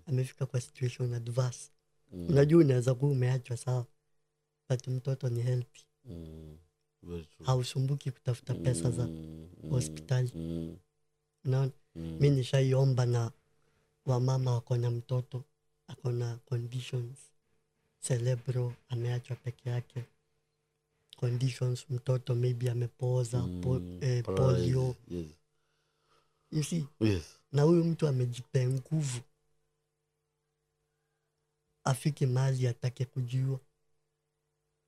amefika kwa situation adverse. Unajua unaweza kuwa umeachwa sawa, but mtoto ni healthy. Hausumbuki kutafuta pesa za hospitali. Naona mimi nishaiomba na wamama wako na mtoto ako na conditions cerebral, ameachwa peke yake, conditions mtoto maybe amepooza, polio. Yes. You see? Yes. Na huyu mtu amejipea nguvu afike mahali atake kujiua.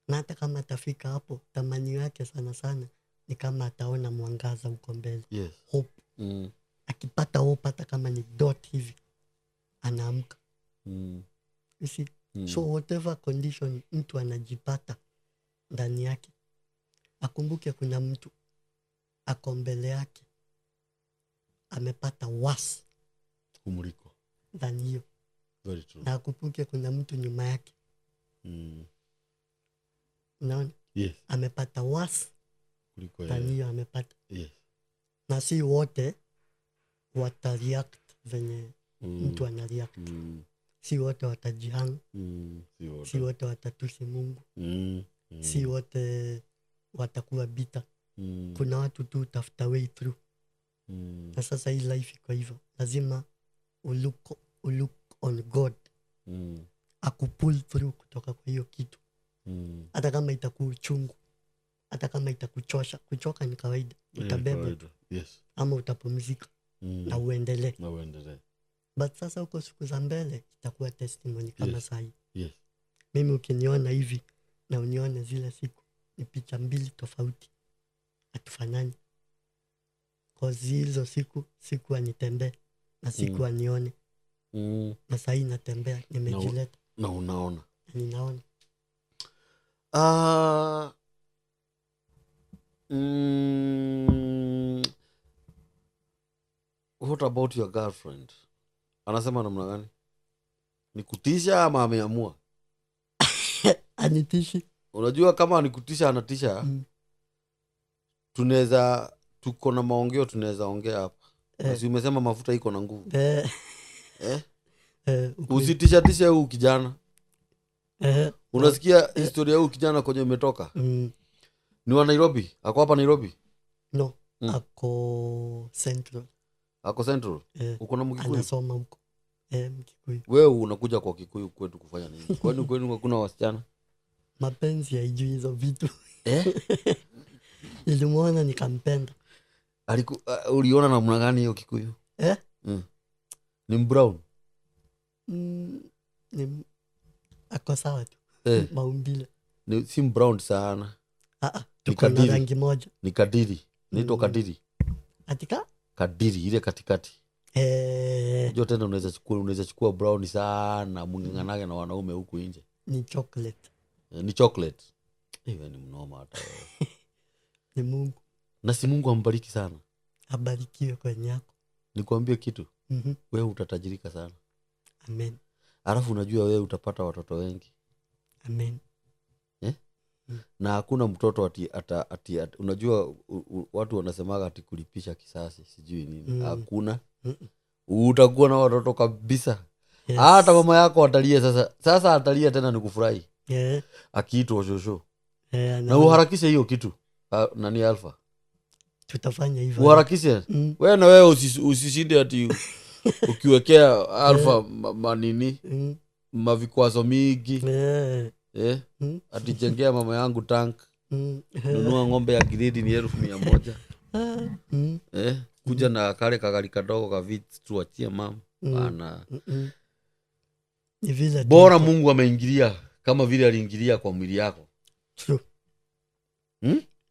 Na hata kama atafika hapo, tamanio yake sana sana ni kama ataona mwangaza uko mbele. Yes. Hope. Akipata hope hata kama ni dot hivi, anaamka. You see? So whatever condition mtu anajipata ndani yake, akumbuke kuna mtu ako mbele yake amepata worse kumuliko ndani hiyo. Very true. Na akumbuke kuna mtu nyuma yake. Unaona? Yes. Amepata worse kuliko ndani hiyo amepata. Yes. Na si wote watareact venye mtu anareact. Si wote watajihang. Si wote watatusi Mungu. Si wote watakuwa bita. Kuna watu tu tafuta way through. Na sasa hii life iko hivyo. Lazima look on God. Akupull through kutoka kwa hiyo kitu. Hata kama itakuwa uchungu, hata kama itakuchosha. Kuchoka ni kawaida. Utabeba. Yes. Ama utapumzika. Na uendelee. But sasa huko siku za mbele itakuwa testimony kama sahi. Yes. Mimi ukiniona hivi na unione zile siku, ni picha mbili tofauti. Hatufanani. Cause hizo siku anitembee na siku anione. Na sahi natembea, nimejileta. Na unaona. Ninaona. What about your girlfriend? Anasema namna gani? Ni kutisha ama ameamua? Anitishi. Unajua kama ni kutisha anatisha. Tuko na maongeo tunaweza ongea hapa. Basi umesema mafuta iko na nguvu. Usitisha huyu kijana. Unasikia historia huyu kijana kwenye umetoka? Ni wa Nairobi? Ako hapa Nairobi? No, ako Central. Ako Central? Uko na Mkikuyu? Anasoma huko. Mkikuyu. Wewe unakuja kwa Kikuyu kwetu kufanya nini? Kwani hakuna wasichana? Mapenzi haijui hizo vitu. Nilimuona nikampenda. Uliona namna gani hiyo Kikuyu? Ni brown? Ako sawa tu. Maumbile. Si brown sana. Tuko na rangi moja. Ni kadiri. Naitwa kadiri. Atika? Kadiri ile katikati. Unajua tena unaweza chukua brown sana mnganganage na wanaume huku nje. Ni chocolate. Ni chocolate. Hiyo ni mnoma hata wewe. Ni Mungu. Na si Mungu ambariki sana. Abarikiwe kwenye yako. Nikwambie kitu. Wewe utatajirika sana. Amen. Alafu unajua wewe utapata watoto wengi. Amen. Na hakuna mtoto ati unajua watu wanasemaga ati kulipisha kisasi sijui nini. Hakuna. Utakuwa na watoto kabisa. Yes. Hata mama yako atalia sasa atalia tena ni kufurahi. Akiitwa shosho. Na uharakishe hiyo kitu. Nani Alpha? Tutafanya hivyo. Uharakishe. Wewe na wewe usishinde ati ukiwekea Alpha manini mavikwazo mingi. Atijengea mama yangu tank. Nunua ng'ombe ya grade ni 1,100. Kuja na kale kagari kadogo ka vits tuachie mama. Bana. Bora Mungu ameingilia kama vile aliingilia kwa mwili yako. True.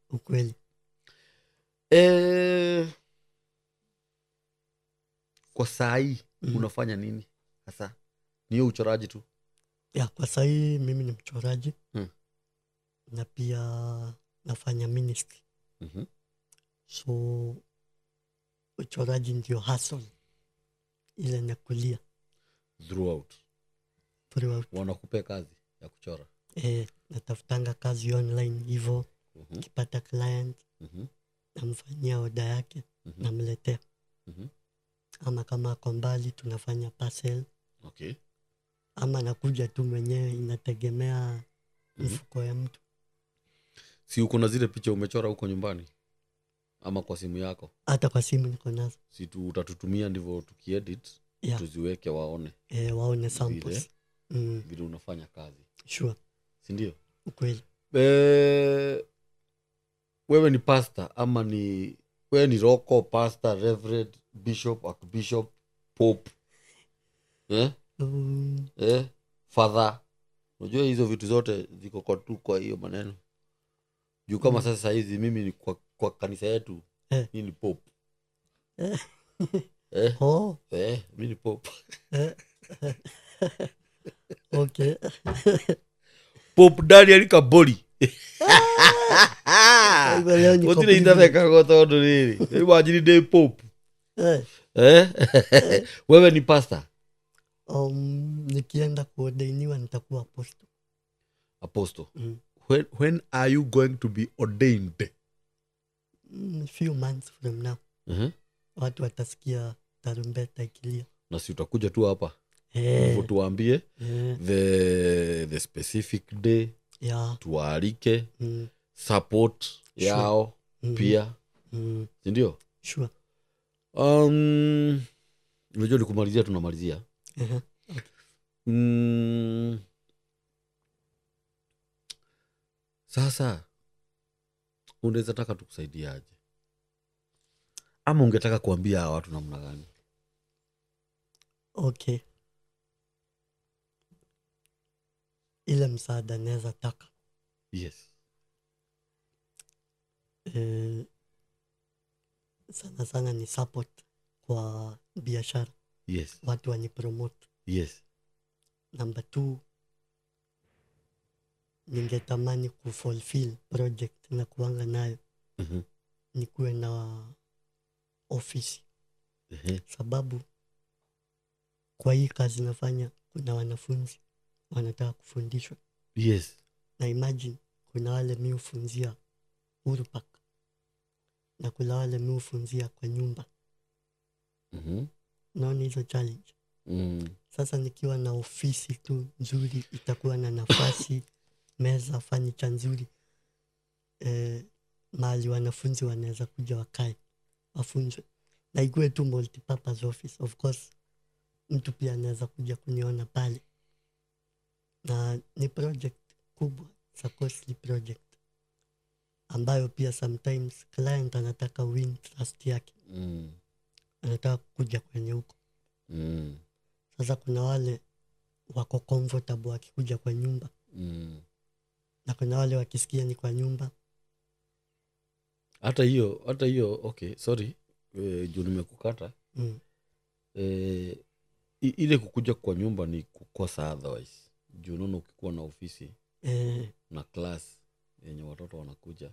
Ukweli. Kwa sahi unafanya nini hasa? Ni uchoraji tu? Kwa sahi mimi ni mchoraji. Na pia nafanya ministry. So uchoraji ndio hustle ile nakulia throughout. Wanakupea kazi ya kuchora? Natafutanga kazi online hivyo. Kipata client namfanyia order yake, namletea. Ama kama ako mbali tunafanya parcel. Ama nakuja tu mwenyewe, inategemea mfuko ya mtu. Si uko na zile picha umechora huko nyumbani? Ama kwa simu yako? Hata kwa simu niko nazo. Si tu utatutumia ndivyo tukiedit tuziweke waone. Waone samples. Vile unafanya kazi. Sure. Si ndio? Ukweli. Wewe ni pastor ama wewe ni roko, pastor, reverend, bishop, archbishop, pope? Father. Unajua hizo vitu zote ziko kwa hiyo maneno. Juu kama sasa hizi mimi ni kwa kanisa yetu mimi ni pope. Mimi ni pope. Okay. Pope Daniel Kaboli. Wotire indaveka gotondo riri. Imagine day pope. Wewe ni pastor? Nikienda kuordainiwa nitakuwa apostle. Apostle. When are you going to be ordained? Few months from now. Watu watasikia tarumbeta ikilia. Na si utakuja tu hapa? Tuambie the specific day. Tualike support yao. pia. Ndio? Sure. Unajua nikumalizia tunamalizia. Okay. Sasa unaweza taka tukusaidiaje? Ama ungetaka kuambia watu namna gani? Okay. Ile msaada naweza taka. Yes. Sana sana ni support kwa biashara. Yes. Watu wanipromote. Yes. Number 2, ningetamani kufulfill project na kuanga nayo. Nikuwe na ofisi. Sababu kwa hii kazi nafanya kuna wanafunzi wanataka kufundishwa. Yes. Na imagine kuna wale mimi hufunzia Uhuru Park. Na kuna wale mimi hufunzia kwa nyumba. Naona hizo challenge. Sasa nikiwa na ofisi tu nzuri, itakuwa na nafasi, meza, furniture nzuri. Mahali wanafunzi wanaweza kuja wakae, wafunzwe. Na ikuwe tu multipurpose office. Of course, mtu pia anaweza kuja kuniona pale. Na ni project kubwa, it's a costly project. Ambayo pia sometimes client anataka win trust yake. Anataka kuja kwenye huko. Sasa kuna wale wako comfortable wakikuja kwa nyumba. Na kuna wale wakisikia ni kwa nyumba. Hata hiyo, okay, sorry. Juu nimekukata. Ile kukuja kwa nyumba ni kukosa otherwise. Juu unaona ukikuwa na ofisi na class yenye watoto wanakuja.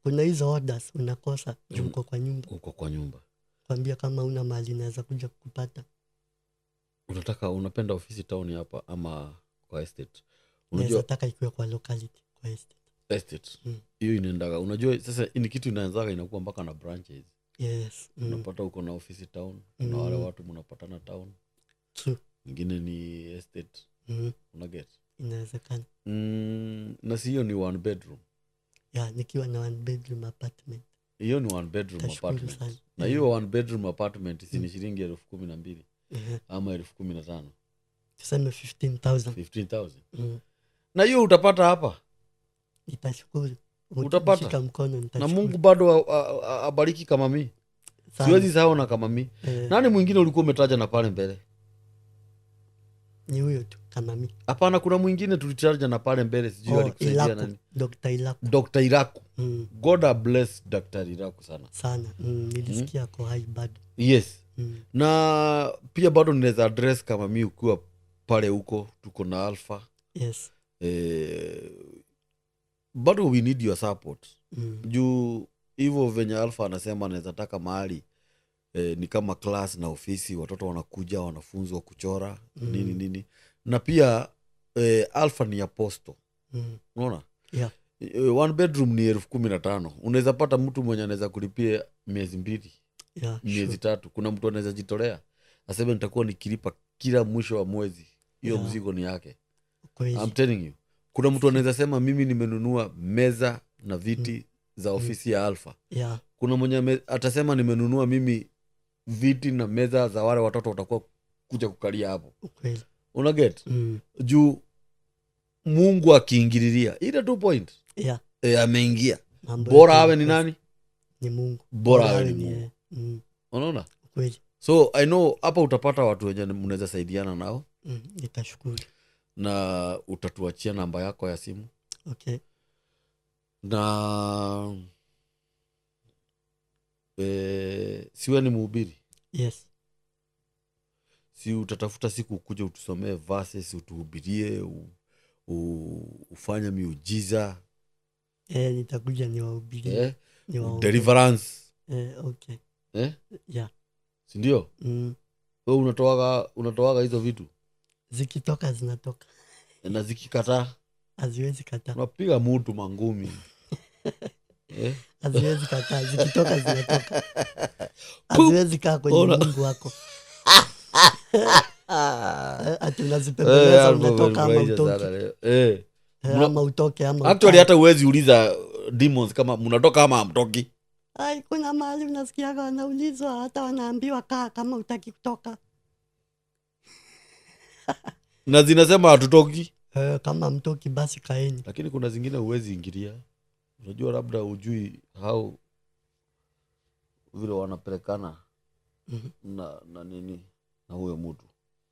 Kuna hizo orders unakosa juu uko kwa nyumba. Uko kwa nyumba. Kwambia kama una mahali naweza kuja kupata. Unapenda ofisi town hapa ama kwa estate? Unajua nataka ikuwe kwa locality, kwa estate. Hiyo inaendaga. Unajua sasa ni kitu inaanzaga inakuwa mpaka na branches. Yes. Unapata uko na ofisi town, na wale watu mnapatana town. True. Ingine ni estate. Unaget? Inawezekana. Na si hiyo ni 1 bedroom. Yeah, nikiwa na 1 bedroom apartment. Hiyo ni 1 bedroom apartment. Na hiyo 1 bedroom apartment si ni shilingi 12,000 ama 15,000. Tuseme 15,000. 15,000. Na hiyo utapata hapa. Nitashukuru. Utapata. Mkono, na Mungu bado abariki kama mimi. Siwezi sahau na kama mimi. Nani mwingine ulikuwa umetaja na pale mbele? Ni huyo tu kama mimi. Hapana, kuna mwingine tulitaja na pale mbele, sijui alikusaidia nani. Dr. Iraku. God bless Dr. Iraku sana. Sana. Nilisikia kwa high bado. Yes. Na pia bado ninaweza address kama mimi ukiwa pale huko tuko na Alpha. Yes. Bado we need your support. Juu hivyo venye Alpha anasema anaweza taka mahali ni kama class na ofisi, watoto wanakuja wanafunzwa kuchora nini. Na pia Alpha ni apostle. Unaona? Yeah. 1 bedroom ni 15,000. Unaweza pata mtu mwenye anaweza kulipia miezi 2. Yeah, miezi 3. Kuna mtu anaweza jitolea aseme nitakuwa nikilipa kila mwisho wa mwezi. Hiyo mzigo ni yake. I'm telling you. Kuna mtu anaweza sema mimi nimenunua meza na viti za ofisi ya Alpha. Yeah. Kuna mwenye atasema nimenunua mimi viti na meza za wale watoto watakuwa kuja kukalia hapo. Kweli. Unaget? Juu Mungu akiingililia ile 2 point. Yeah. Ameingia. Bora awe ni nani? Ni Mungu. Bora awe ni Mungu. Unaona? Kweli. So I know hapa utapata watu wenye mnaweza saidiana nao. Nitashukuru. Na utatuachia namba yako ya simu. Okay. Na siwe ni mhubiri? Yes. Si utatafuta siku kuja utusomee verses, utuhubirie, ufanye miujiza? Nitakuja niwahubirie. Deliverance. Okay. Yeah. Si ndio? Wewe unatoaga hizo vitu? Zikitoka zinatoka. Na zikikataa? Haziwezi kataa. Unapiga mtu mangumi. Haziwezi kataa, zikitoka zinatoka. Haziwezi kaa kwenye Mungu wako. Ati unazipembeleza unatoka ama utoke. Ama utoke ama actually hata uwezi uliza demons kama mnatoka ama hamtoki? Ai, kuna mahali unasikiaga wanaulizwa hata wanaambiwa kaa kama utaki kutoka. Na zinasema hatutoki. Kama mtoki basi kaeni. Lakini kuna zingine huwezi ingilia. Unajua labda ujui how vile wanapelekana na nini na huyo mtu.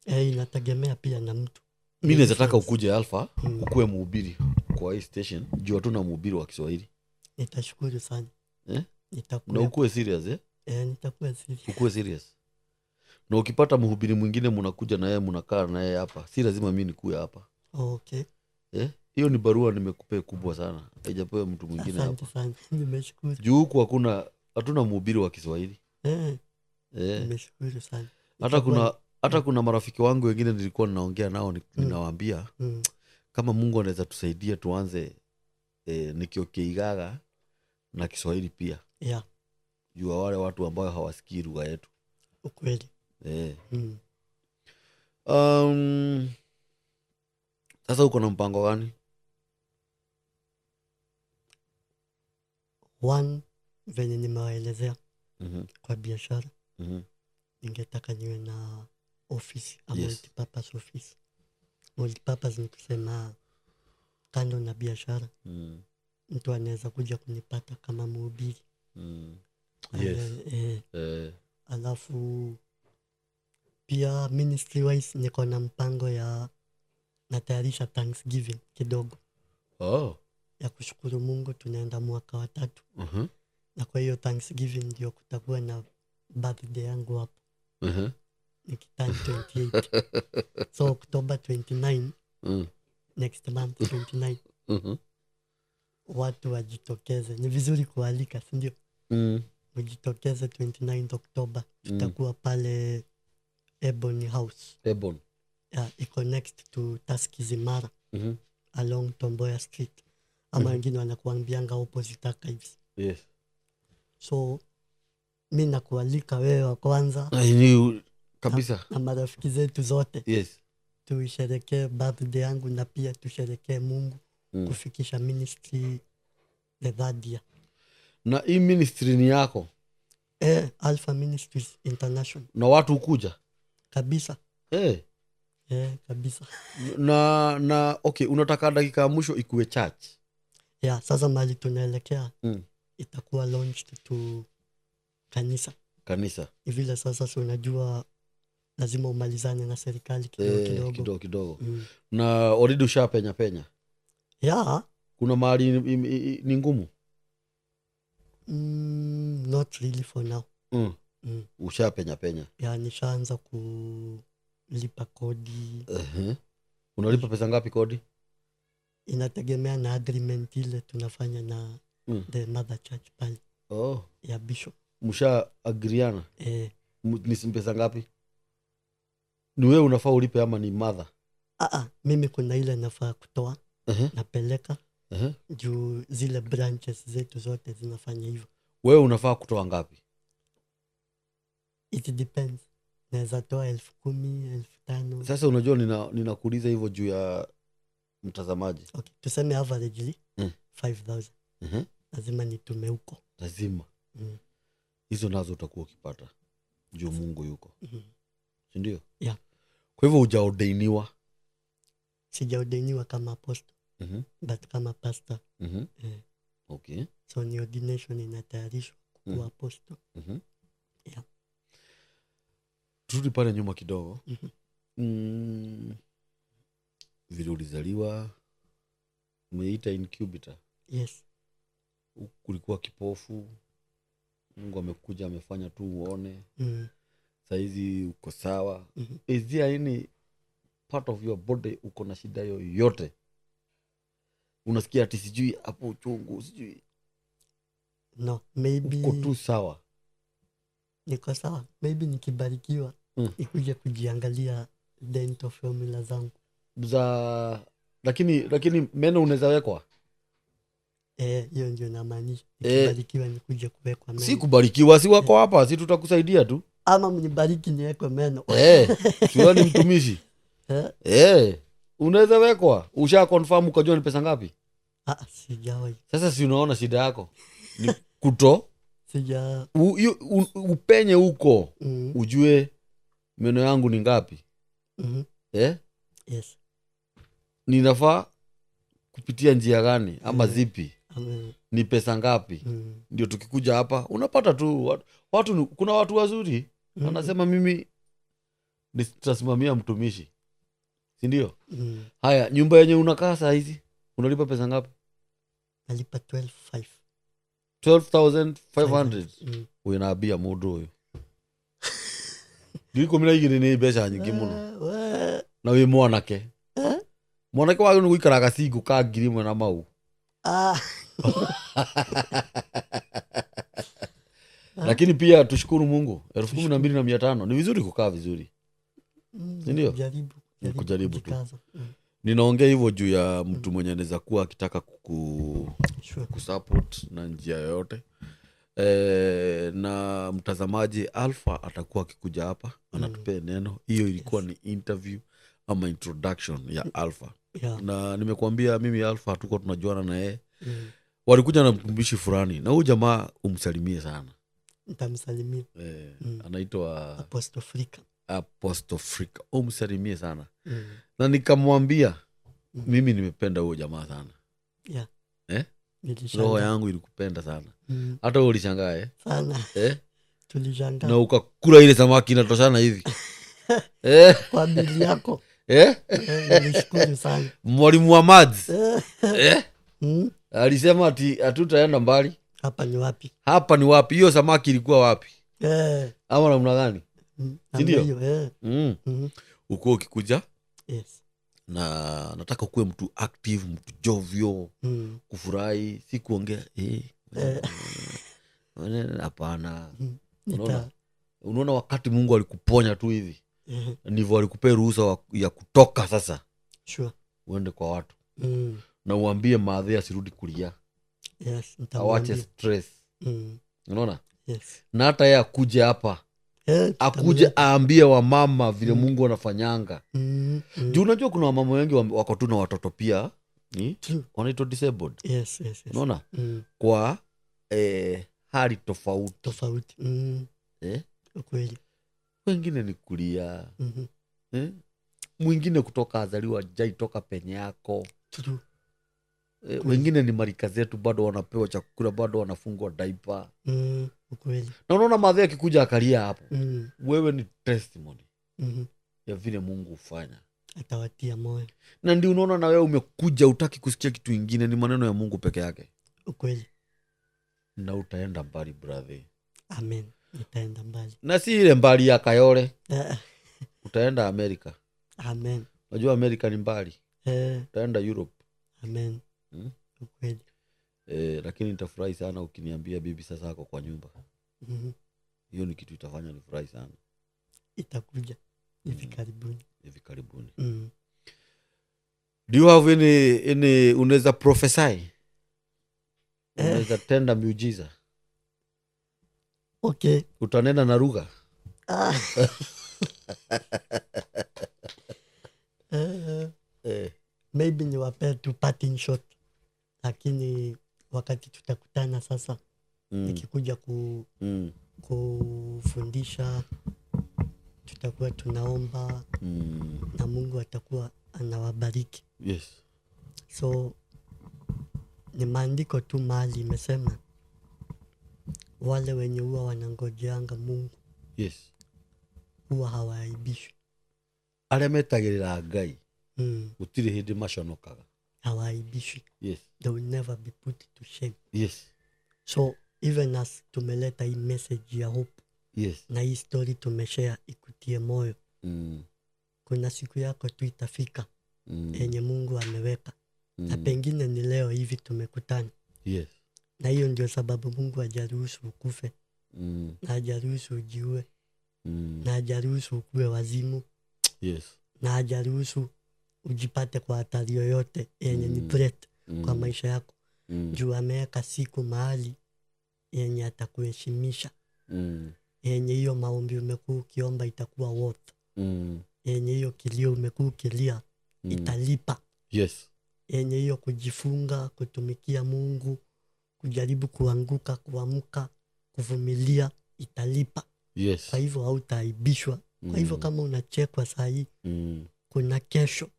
Inategemea pia na mtu. Mimi naweza taka ukuje Alpha, ukue mhubiri kwa hii station. Juu hatuna mhubiri wa Kiswahili. Nitashukuru sana. Na ukue serious nitakuwa serious. Ukue serious. Na ukipata mhubiri mwingine mnakuja na yeye mnakaa na yeye hapa. Si lazima mimi nikue hapa. Okay. Hiyo ni barua nimekupea kubwa sana. Haijapewa mtu mwingine hapa. Asante sana. Nimeshukuru. Juu huku hatuna mhubiri wa Kiswahili. Nimeshukuru sana. Hata kuna marafiki wangu wengine nilikuwa ninaongea nao ninawaambia kama Mungu anaweza tusaidia tuanze Nikiokeigaga na Kiswahili pia. Juu wale watu ambao hawasikii lugha yetu. Ukweli. Sasa uko na mpango gani? One, venye nimewaelezea kwa biashara. Ningetaka niwe na office, multipurpose office. Multipurpose ni kusema kando na biashara. Mtu anaweza kuja kunipata kama mhubiri. Alafu pia ministry wise niko na mpango ya natayarisha Thanksgiving kidogo. Ya kushukuru Mungu tunaenda mwaka wa 3. Na kwa hiyo Thanksgiving ndio kutakuwa na birthday yangu hapo. Nikiturn 28. So October 29. Next month 29. Watu wajitokeze. Ni vizuri kualika, si ndio? Mjitokeze 29 October. Tutakuwa pale Ebony House. Ebony. Iko next to Taskizimara. Along Tomboya Street. Ama wengine wanakuambianga opposite archives. So mimi nakualika wewe wa kwanza. Kabisa. Na marafiki zetu zote. Tuisherekee birthday yangu na pia tusherekee Mungu kufikisha ministry the third year. Na hii ministry ni yako? Alpha Ministries International. Na watu ukuja? Kabisa. Kabisa. Na okay, unataka dakika ya mwisho ikuwe church? Sasa mali tunaelekea itakuwa launched to kanisa. Vile sasa unajua lazima umalizane na serikali kidogo. Na already ushapenya? Kuna mahali ni ngumu? Not really for now. Ushapenya? Nishaanza kulipa kodi. Unalipa pesa ngapi kodi? Inategemea na agreement ile tunafanya na the mother church pale. Ya bishop. Msha agriana? Ni pesa ngapi? Ni wewe unafaa ulipe ama ni mother? Mimi kuna ile nafaa kutoa. Napeleka. Juu zile branches zetu zote zinafanya hivyo. Wewe unafaa kutoa ngapi? It depends. Naweza toa 10,000, 5,000. Sasa unajua ninakuuliza hivyo juu ya mtazamaji. Okay, tuseme averagely 5,000. Lazima nitume huko. Lazima. Hizo nazo utakuwa ukipata. Juu Mungu yuko. Si ndio? Kwa hivyo hujaordainiwa? Sijaordainiwa kama apostle. But kama pastor. Okay. So ni ordination inatayarishwa kuwa apostle. Turudi pale nyuma kidogo. Vile ulizaliwa umeita incubator? Yes. Kulikuwa kipofu, Mungu amekuja amefanya tu uone. Saizi uko sawa. Is there any part of your body uko na shida yoyote? Unasikia ati sijui hapo uchungu sijui? No, maybe uko tu sawa. Niko sawa. Maybe nikibarikiwa nikuje kujiangalia dental formula zangu. Lakini meno unaweza wekwa? Hiyo ndio namaanisha. Nikibarikiwa nikuje kuwekwa meno. Si kubarikiwa, si wako hapa, si tutakusaidia tu. Ama mnibariki niwekwe meno. Sio ni mtumishi. Unaweza wekwa. Usha confirm ukajua ni pesa ngapi? Sijawahi. Sasa si unaona shida yako ni kuto upenye huko ujue meno yangu ni ngapi. Yes. Ninafaa kupitia njia gani ama zipi? Ni pesa ngapi? Ndio tukikuja hapa unapata tu watu kuna watu wazuri anasema mimi nitasimamia mtumishi, si ndio? Haya, nyumba yenye unakaa saa hizi unalipa pesa ngapi? Nalipa 12,500. Unaambia mudo huyo ndiko mina igire ni pesa nyingi muno na we mwanake wao ni guikaraga singo ka ngiri mwe na mau. Lakini pia tushukuru Mungu 12,500 ni vizuri kukaa vizuri, ndio kujaribu tu. Ninaongea hivyo juu ya mtu mwenye anaweza kuwa akitaka kusupport na njia yoyote. Na mtazamaji Alpha atakuwa akikuja hapa anatupea neno. Hiyo ilikuwa ni interview ama introduction ya Alpha. Na nimekuambia mimi Alpha tuko tunajuana na yeye. Walikuja na mtumishi fulani na huyu jamaa umsalimie sana. Nitamsalimia. Anaitwa Apostle Frika. Umsalimie sana. Na nikamwambia mimi nimependa huyo jamaa sana. Roho yangu ilikupenda sana. Hata wewe ulishangaa sana. Tulishangaa. Na ukakula ile samaki inatoshana hivi. Kwa bili yako. Nilishukuru sana. Mwalimu wa maths. Alisema ati hatutaenda mbali. Hapa ni wapi? Hiyo samaki ilikuwa wapi? Ama namna gani? Si ndio? Uko ukikuja? Yes. Na nataka kuwe mtu active, mtu jovyo, kufurahi, si kuongea hapana. Unaona wakati Mungu alikuponya tu hivi, ndivyo alikupea ruhusa ya kutoka sasa. Sure. Uende kwa watu. Na uambie madhe asirudi kulia. Yes, awache stress. Unaona? Yes. Na hata yeye akuje hapa. Akuje aambie wa mama vile Mungu anafanyanga. Juu unajua kuna wamama wengi wako tu na watoto pia ni wanaitwa disabled. Yes. Unaona? Kwa hali tofauti. Kweli. Wengine ni kulia. Mwingine kutoka azaliwa jai toka penye yako. Wengine ni marika zetu bado wanapewa chakula, bado wanafungwa diaper. Kweli. Na unaona madhe akikuja akalia hapo. Wewe ni testimony ya vile Mungu hufanya. Atawatia moyo. Na ndio unaona na wewe umekuja utaki kusikia kitu kingine, ni maneno ya Mungu peke yake. Kweli. Na utaenda mbali brother. Amen. Utaenda mbali. Na si ile mbali ya Kayole. Utaenda Amerika. Amen. Unajua Amerika ni mbali. Utaenda Europe. Amen. Kweli. Lakini nitafurahi sana ukiniambia bibi sasa ako kwa nyumba. Hiyo ni kitu itafanya nifurahi sana. Itakuja hivi karibuni. Do you have any unaweza prophesy? Unaweza tenda miujiza? Okay. Utanena na lugha? Maybe niwape tu parting shot. Lakini wakati tutakutana sasa nikikuja kufundisha tutakuwa tunaomba na Mungu atakuwa anawabariki. Yes. So ni maandiko tu mahali imesema wale wenye huwa wanangojeanga Mungu. Yes. Huwa hawaaibishwi. Arĩa metagĩrĩra Ngai gũtirĩ hĩndĩ maconokaga. Hawaaibishwi. Yes. They will never be put to shame. Yes. So even as tumeleta hii message ya hope. Yes. Na hii story tumeshare ikutie moyo. Kuna siku yako tu itafika yenye Mungu ameweka. Na pengine ni leo hivi tumekutana. Yes. Na hiyo ndio sababu Mungu hajaruhusu ukufe. Na hajaruhusu ujiue. Na hajaruhusu ukue wazimu. Yes. Na hajaruhusu ujipate kwa hatari yoyote yenye ni threat kwa maisha yako. Juu ameweka siku mahali yenye atakuheshimisha. Yenye hiyo maombi umekuwa ukiomba itakuwa worth. Yenye hiyo kilio umekuwa ukilia italipa. Yes. yenye hiyo kujifunga, kutumikia Mungu, kujaribu kuanguka, kuamka, kuvumilia, italipa. Yes. Kwa hivyo hautaaibishwa. Kwa hivyo kama unachekwa saa hii, kuna kesho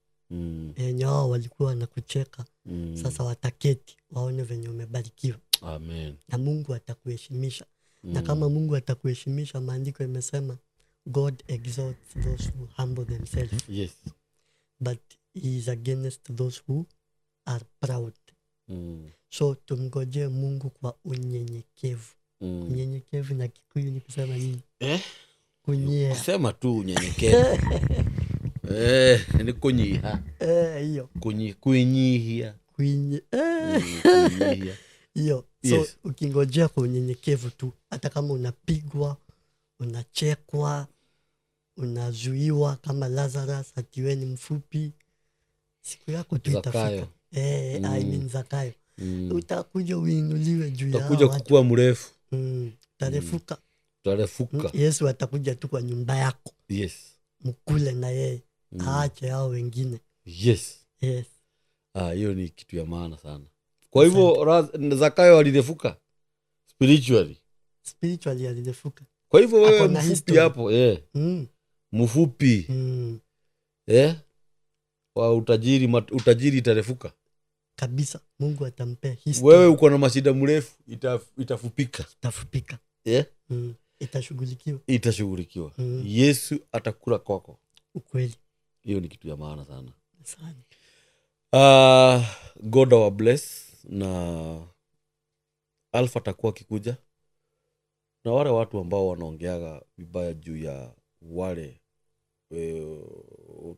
yenye wao walikuwa wanakucheka. Sasa wataketi waone venye umebarikiwa. Amen. Na Mungu atakuheshimisha. Na kama Mungu atakuheshimisha, maandiko imesema God exalts those who humble themselves. Yes. But he is against those who are proud. So tumngojee Mungu kwa unyenyekevu. Unyenyekevu na Kikuyu ni kusema nini? Kunyea. Sema tu unyenyekevu. Ni kunyiha. Hiyo. Kunyihia. Kunyihia. Hiyo. So yes. Ukingojea kwa unyenyekevu tu, hata kama unapigwa, unachekwa, unazuiwa kama Lazarus atiwe ni mfupi, siku yako tu itafika. I mean Zakayo. Utakuja uinuliwe juu ya utakuja kukua mrefu. Tarefuka. Yesu atakuja tu kwa nyumba yako. Yes. Mkule na yeye. Aache hao wengine. Yes. Yes. Hiyo ni kitu ya maana sana. Kwa hivyo Zakayo alirefuka spiritually alirefuka. Kwa hivyo wewe mfupi hapo mfupi wa utajiri itarefuka kabisa. Mungu atampea history. Wewe uko na mashida mrefu itafupika. Itashughulikiwa. Yesu atakula kwako. Ukweli. Hiyo ni kitu ya maana sana. Sana. God our bless. Na Alpha atakuwa kikuja. Na wale watu ambao wanaongeaga vibaya juu ya wale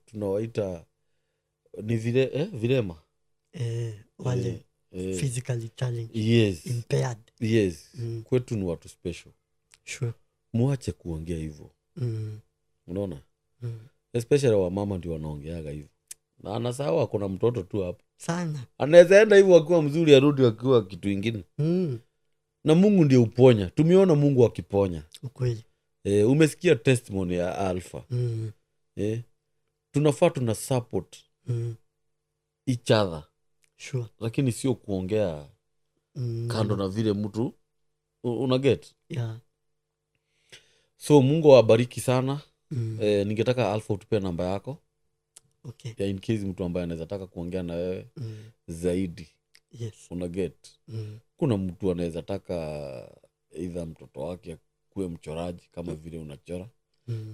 tunawaita ni vilema. Wale physically challenged. Yes. Impaired. Yes. Kwetu ni watu special. Sure. Muache kuongea hivyo. Unaona? Especially wa mama ndio wanaongeaga hivyo. Na anasahau ako mtoto tu hapo. Sana. Anaweza enda hivyo akiwa mzuri arudi akiwa kitu kingine. Na Mungu ndiye uponya. Tumeona Mungu akiponya. Ukweli. Umesikia testimony ya Alpha. Tunafaa tuna support each other. Sure. Lakini sio kuongea kando na vile mtu unaget. Yeah. So Mungu awabariki sana. Ningetaka Alpha utupe namba yako. Okay. Ya in case mtu ambaye anaweza taka kuongea na wewe zaidi. Yes. Unaget. Kuna mtu anaweza taka either mtoto wake kuwe mchoraji kama vile unachora.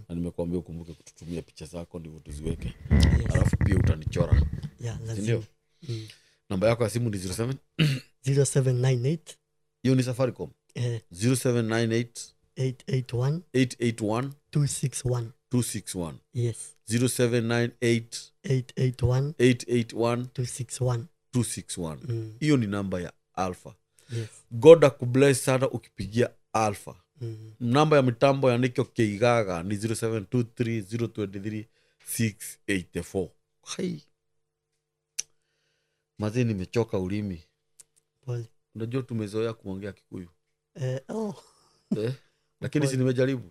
Na nimekuambia ukumbuke kututumia picha zako ndivyo tuziweke. Yes. Alafu pia utanichora. Yeah, lazima. Namba yako ya simu ni 0798. Hiyo ni Safaricom. 0798 881 261. Yes. 0798 881 261. Hiyo ni namba ya Alpha. Yes. God akubless sana ukipigia Alpha. Namba ya mitambo ya Nikio Keigaga ni 0723 023 684. Mazi nimechoka ulimi. Pole. Unajua tumezoea kuongea Kikuyu. Lakini si nimejaribu.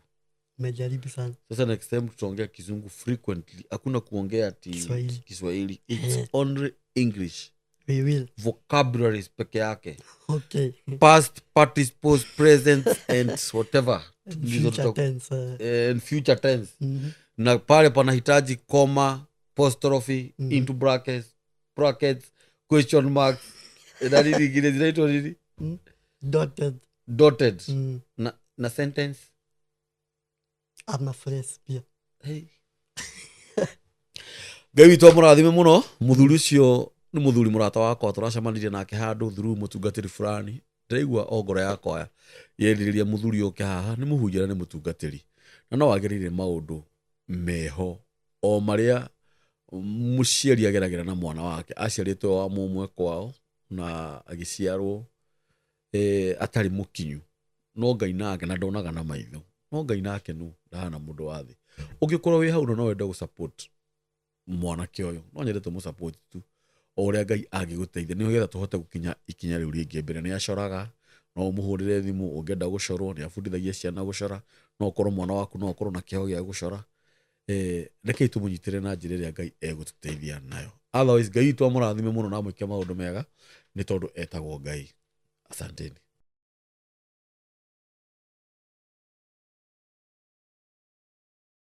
Nimejaribu sana. Sasa next time tutaongea Kizungu frequently. Hakuna kuongea Kiswahili. It's only English. We will. Vocabularies peke yake. Okay. Past, participles, present and whatever. Future tense. And future tense. Na pale panahitaji comma, apostrophe, into brackets, question marks. Na nini ingine zinaitwa nini? Dotted. Na sentence. Ama phrase pia. Hey. Gawi to murathime muno, muthuri ucio ni muthuri murata wakwa turacemanirie nake handu through mutungatiri fulani. Ndaigua ogoro yakwa yendiriria muthuri uke haha ni muhunjira ni mutungatiri. Na no wagirire maundu meho o maria muciari ageragera na mwana wake aciaritwe wa mumwe kwao na agiciarwo atari mukinyu. No Ngai nake na ndonaga na maitho. No Ngai nake nu ndahana mundu wa thi. Ungikorwo wi hau no wenda gu support mwana kioyo. No nyendete mu support tu. O uria Ngai agiguteithia ni getha tuhote gukinya ikinya riu ringi mbere. Ni acoraga no muhurire thimu ungenda gucorwo ni abundithagia ciana gucora. No ukorwo mwana waku no ukorwo na kiheo gia gucora. Rekei tumunyitire na njira iria Ngai egututeithia nayo. otherwise Ngai witũ amũrathime mũno na amwĩke maũndũ mega nĩ tondũ etagwo Ngai. Asanteni.